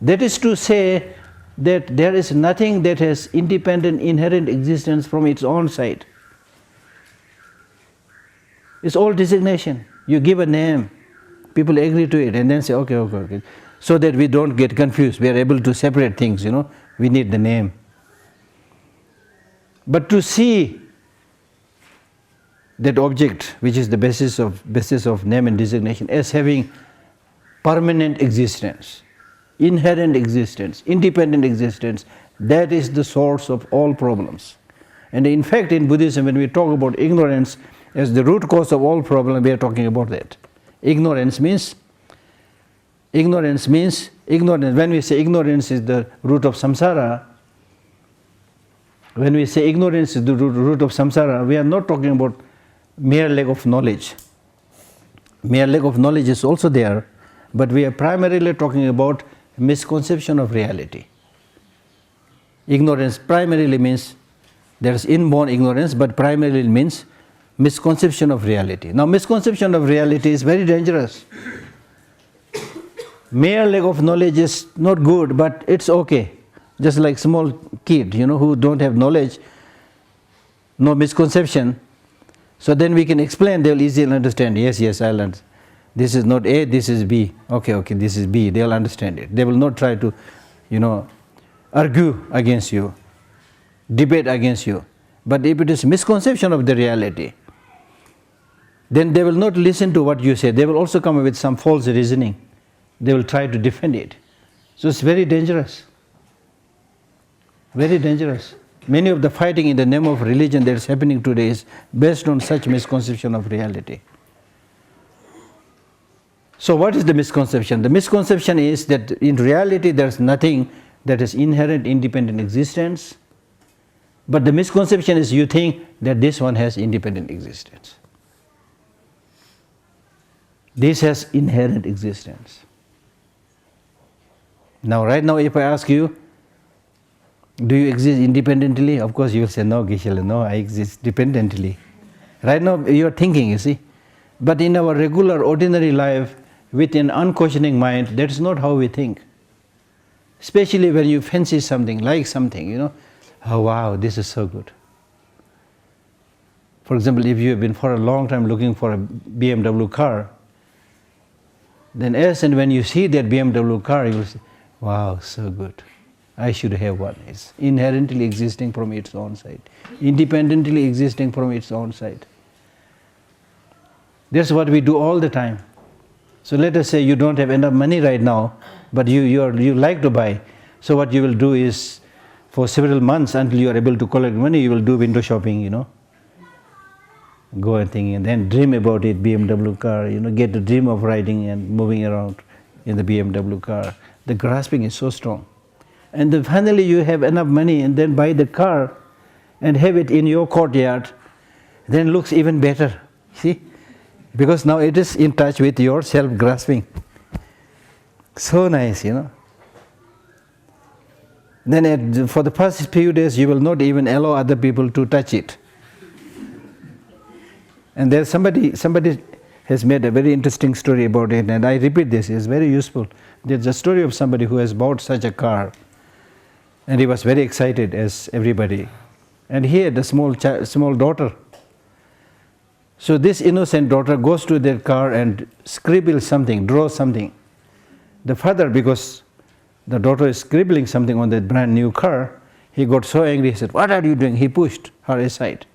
[SPEAKER 1] That is to say that there is nothing that has independent, inherent existence from its own side. It's all designation. You give a name, people agree to it, and then say, okay. So that we don't get confused. We are able to separate things, we need the name. But to see that object, which is the basis of name and designation, as having permanent existence, inherent existence, independent existence, that is the source of all problems. And in fact, in Buddhism, when we talk about ignorance as the root cause of all problems, we are talking about that. Ignorance means, when we say ignorance is the root of samsara, we are not talking about mere lack of knowledge. Mere lack of knowledge is also there, but we are primarily talking about misconception of reality. Ignorance primarily means there is inborn ignorance, but primarily means misconception of reality. Now, misconception of reality is very dangerous. Mere lack of knowledge is not good, but it's okay. Just like small kid, who don't have knowledge, no misconception. So then we can explain, they will easily understand. Yes, I'll understand. This is not A, this is B. Okay, this is B. They'll understand it. They will not try to, argue against you. debate against you. But if it is misconception of the reality, then they will not listen to what you say. They will also come up with some false reasoning. They will try to defend it. So it's very dangerous. Very dangerous. Many of the fighting in the name of religion that is happening today is based on such misconception of reality. So what is the misconception? The misconception is that in reality there is nothing that is inherent independent existence. But the misconception is you think that this one has independent existence. This has inherent existence. Now, right now, if I ask you, do you exist independently? Of course, you will say, no, Geshe, no, I exist dependently. Right now, you are thinking, you see. But in our regular, ordinary life, with an unquestioning mind, that's not how we think. Especially when you fancy something, like something, you know. Oh, wow, this is so good. For example, if you have been for a long time looking for a BMW car, then as and when you see that BMW car, you will say, wow, so good. I should have one. It's inherently existing from its own side, independently existing from its own side. That's what we do all the time. So let us say you don't have enough money right now, but you like to buy. So what you will do is, for several months until you are able to collect money, you will do window shopping, you know. Go and think, and then dream about it, BMW car, you know, get the dream of riding and moving around in the BMW car. The grasping is so strong. And then finally you have enough money and then buy the car and have it in your courtyard, then looks even better, see? Because now it is in touch with your self-grasping. So nice, you know. Then for the first few days you will not even allow other people to touch it. And there's somebody has made a very interesting story about it, and I repeat this, it's very useful. There's a story of somebody who has bought such a car, and he was very excited as everybody. And he had a small daughter. So this innocent daughter goes to their car and scribbles something, draws something. The father, because the daughter is scribbling something on the brand new car, he got so angry, he said, "What are you doing?" He pushed her aside.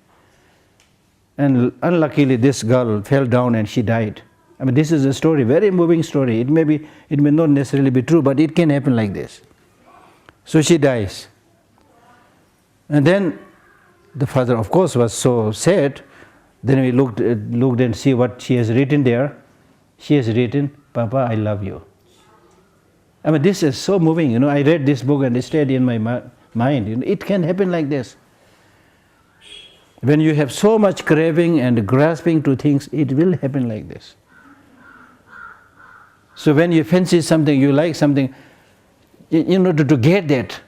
[SPEAKER 1] And unluckily this girl fell down and she died. I mean, this is a story, very moving story. It may not necessarily be true, but it can happen like this. So she dies. And then the father, of course, was so sad. Then we looked and see what she has written there. She has written, "Papa, I love you." I mean, this is so moving, you know. I read this book and it stayed in my mind. You know, it can happen like this. When you have so much craving and grasping to things, it will happen like this. So when you fancy something, you like something, in order to get that,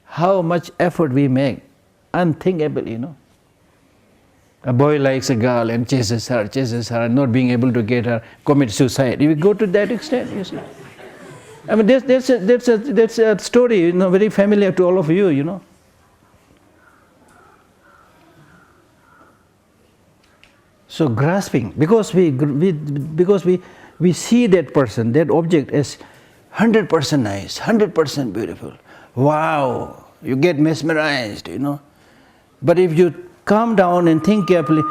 [SPEAKER 1] how much effort we make, unthinkable, you know. A boy likes a girl and chases her, and not being able to get her, commit suicide. If you go to that extent, you see. I mean, that's a story, you know, very familiar to all of you, you know. So grasping, because we see that person, that object as 100% nice, 100% beautiful. Wow, you get mesmerized, you know. But if you calm down and think carefully,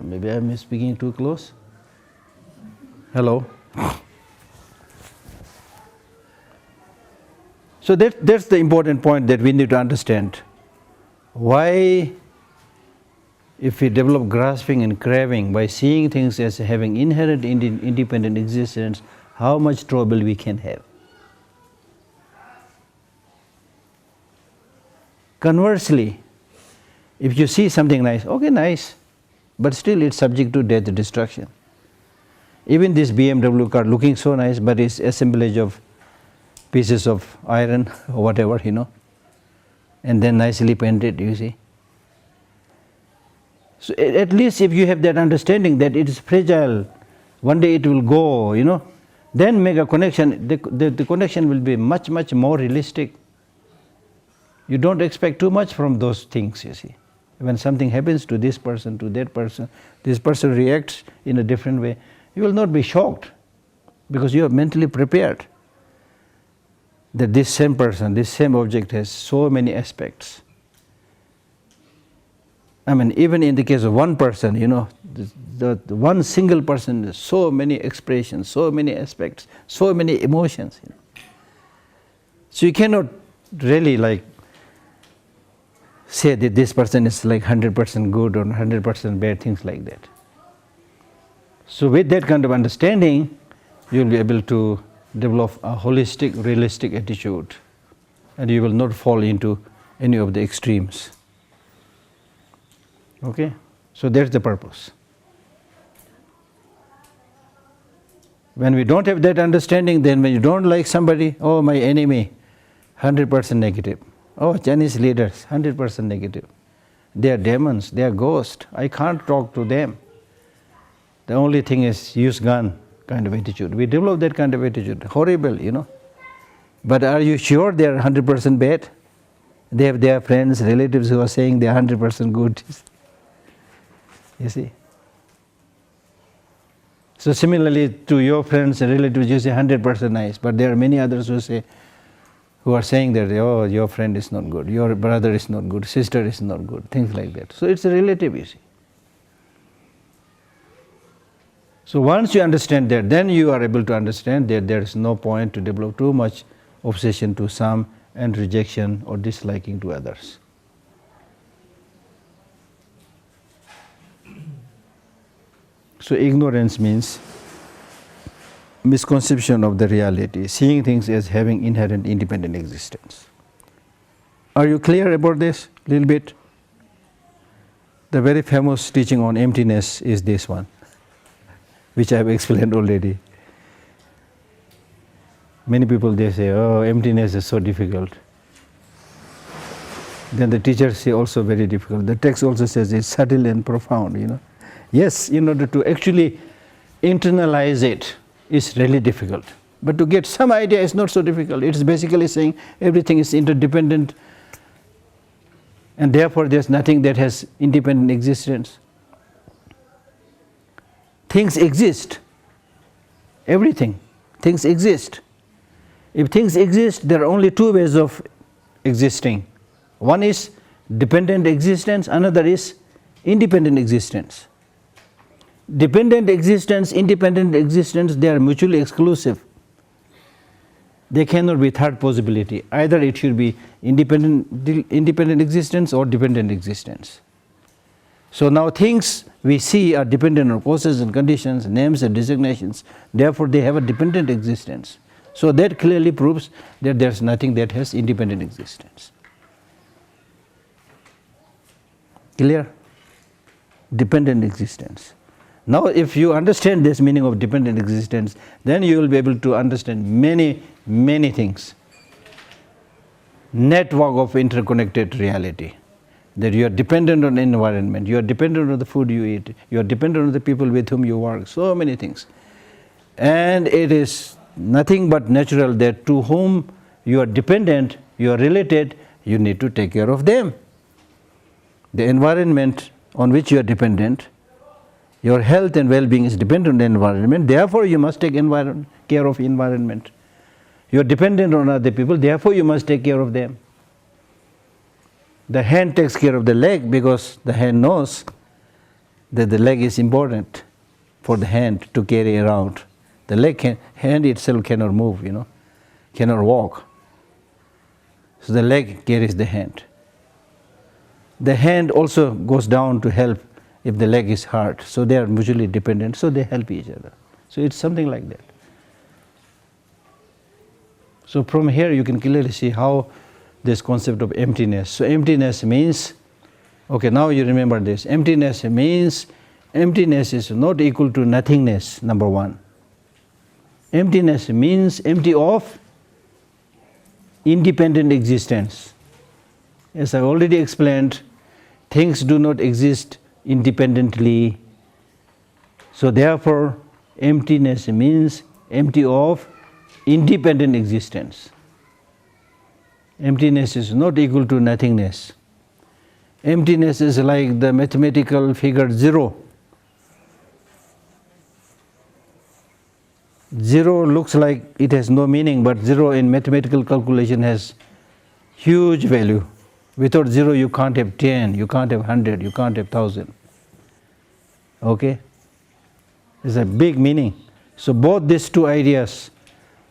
[SPEAKER 1] maybe I'm speaking too close. Hello. So that's the important point that we need to understand. Why, if we develop grasping and craving by seeing things as having inherent independent existence, how much trouble we can have. Conversely, if you see something nice, okay, nice, but still it's subject to death, destruction. Even this BMW car looking so nice, but it's assemblage of pieces of iron or whatever, you know, and then nicely painted, you see. So at least if you have that understanding that it is fragile, one day it will go, you know, then make a connection. The connection will be much, much more realistic. You don't expect too much from those things, you see. When something happens to this person, to that person, this person reacts in a different way, you will not be shocked because you are mentally prepared that this same person, this same object has so many aspects. I mean, even in the case of one person, the one single person has so many expressions, so many aspects, so many emotions. So you cannot really say that this person is 100% good or 100% bad, things like that. So with that kind of understanding, you will be able to develop a holistic, realistic attitude, and you will not fall into any of the extremes. Okay? So that's the purpose. When we don't have that understanding, then when you don't like somebody, oh, my enemy, 100% negative. Oh, Chinese leaders, 100% negative. They are demons, they are ghosts. I can't talk to them. The only thing is use gun kind of attitude. We develop that kind of attitude. Horrible, But are you sure they are 100% bad? They have their friends, relatives who are saying they are 100% good. You see? So similarly to your friends and relatives, you say 100% nice, but there are many others who are saying that, oh, your friend is not good, your brother is not good, sister is not good, things like that. So it's a relative, you see. So once you understand that, then you are able to understand that there is no point to develop too much obsession to some and rejection or disliking to others. So ignorance means misconception of the reality, seeing things as having inherent independent existence. Are you clear about this a little bit? The very famous teaching on emptiness is this one, which I have explained already. Many people, they say, oh, emptiness is so difficult. Then the teachers say also very difficult. The text also says it's subtle and profound, Yes, in order to actually internalize it is really difficult. But to get some idea is not so difficult. It's basically saying everything is interdependent and therefore there's nothing that has independent existence. Things exist. Everything. Things exist. If things exist, there are only two ways of existing. One is dependent existence, another is independent existence. Dependent existence, independent existence, they are mutually exclusive. They cannot be third possibility. Either it should be independent existence or dependent existence. So now things we see are dependent on causes and conditions, names and designations. Therefore they have a dependent existence. So that clearly proves that there is nothing that has independent existence. Clear? Dependent existence. Now if you understand this meaning of dependent existence, then you will be able to understand many, many things. Network of interconnected reality. That you are dependent on the environment, you are dependent on the food you eat, you are dependent on the people with whom you work, so many things. And it is nothing but natural that to whom you are dependent, you are related, you need to take care of them. The environment on which you are dependent, your health and well-being is dependent on the environment, therefore you must take care of environment. You are dependent on other people, therefore you must take care of them. The hand takes care of the leg because the hand knows that the leg is important for the hand to carry around. The hand itself cannot move, cannot walk. So the leg carries the hand. The hand also goes down to help if the leg is hurt. So they are mutually dependent, so they help each other. So it's something like that. So from here you can clearly see how this concept of emptiness. So emptiness means, okay, now you remember this. Emptiness means emptiness is not equal to nothingness, number one. Emptiness means empty of independent existence. As I already explained, things do not exist independently. So therefore, emptiness means empty of independent existence. Emptiness is not equal to nothingness. Emptiness is like the mathematical figure 0. 0 looks like it has no meaning, but 0 in mathematical calculation has huge value. Without 0 you can't have 10, you can't have 100, you can't have 1000. Okay? It's a big meaning. So both these two ideas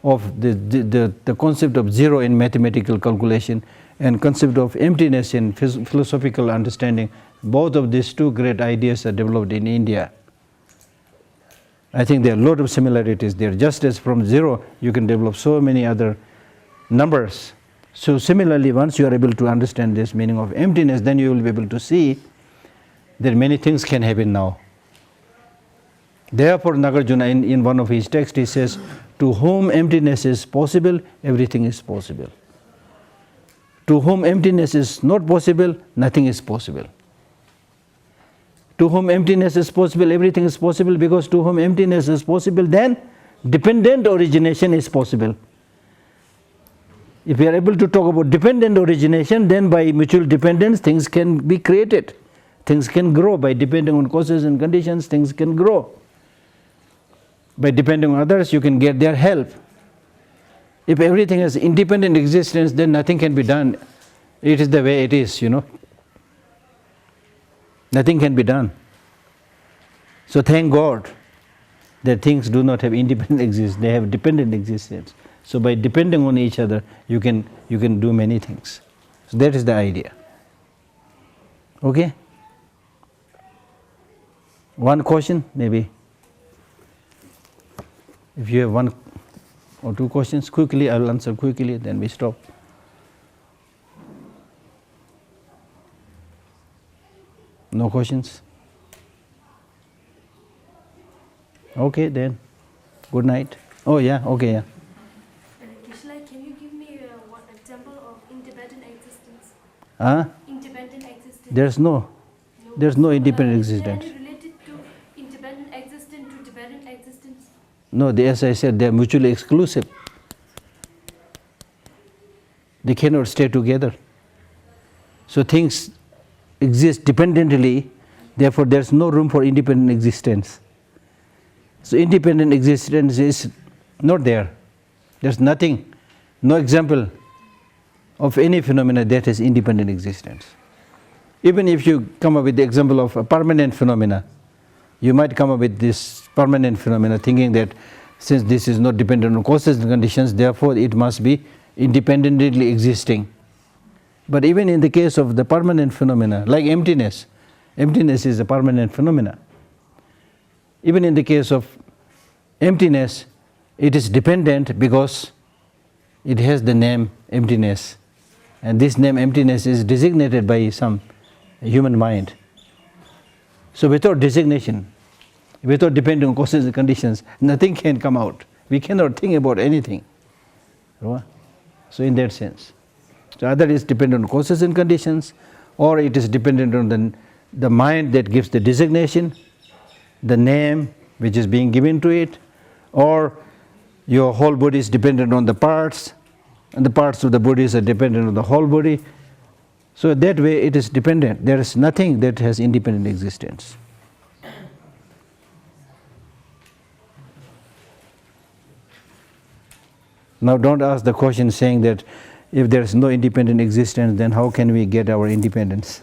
[SPEAKER 1] of the concept of 0 in mathematical calculation and concept of emptiness in philosophical understanding, both of these two great ideas are developed in India. I think there are a lot of similarities there. Just as from 0 you can develop so many other numbers. So similarly, once you are able to understand this meaning of emptiness, then you will be able to see that many things can happen now. Therefore, Nagarjuna in one of his texts, he says, to whom emptiness is possible, everything is possible. To whom emptiness is not possible, nothing is possible. To whom emptiness is possible, everything is possible, because to whom emptiness is possible, then dependent origination is possible. If we are able to talk about dependent origination, then by mutual dependence things can be created. Things can grow. By depending on causes and conditions, things can grow. By depending on others, you can get their help. If everything has independent existence, then nothing can be done. It is the way it is, Nothing can be done. So thank God that things do not have independent existence, they have dependent existence. So by depending on each other, you can do many things. So that is the idea. Okay? One question, maybe. If you have one or two questions, quickly, I will answer quickly, then we stop. No questions? Okay, then. Good night. Oh, yeah, okay, yeah.
[SPEAKER 2] Geshe, can you give me one example of independent existence? Independent existence.
[SPEAKER 1] There's no independent existence.
[SPEAKER 2] Is there any related to independent existence to dependent existence?
[SPEAKER 1] No, as I said, they are mutually exclusive. They cannot stay together. So things exist dependently, therefore there's no room for independent existence. So independent existence is not there. There's nothing, no example of any phenomena that has independent existence. Even if you come up with the example of a permanent phenomena, you might come up with this permanent phenomena thinking that since this is not dependent on causes and conditions, therefore it must be independently existing. But even in the case of the permanent phenomena, like emptiness, emptiness is a permanent phenomena. Even in the case of emptiness, it is dependent because it has the name emptiness. And this name emptiness is designated by some human mind. So without designation, without depending on causes and conditions, nothing can come out. We cannot think about anything. So in that sense. So either it is dependent on causes and conditions, or it is dependent on the mind that gives the designation, the name which is being given to it, or your whole body is dependent on the parts, and the parts of the body are dependent on the whole body. So that way it is dependent. There is nothing that has independent existence. Now don't ask the question saying that if there is no independent existence, then how can we get our independence?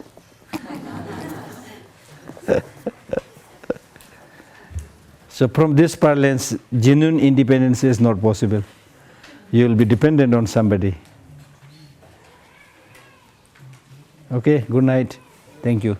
[SPEAKER 1] So from this parlance, genuine independence is not possible. You will be dependent on somebody. Okay, good night. Thank you.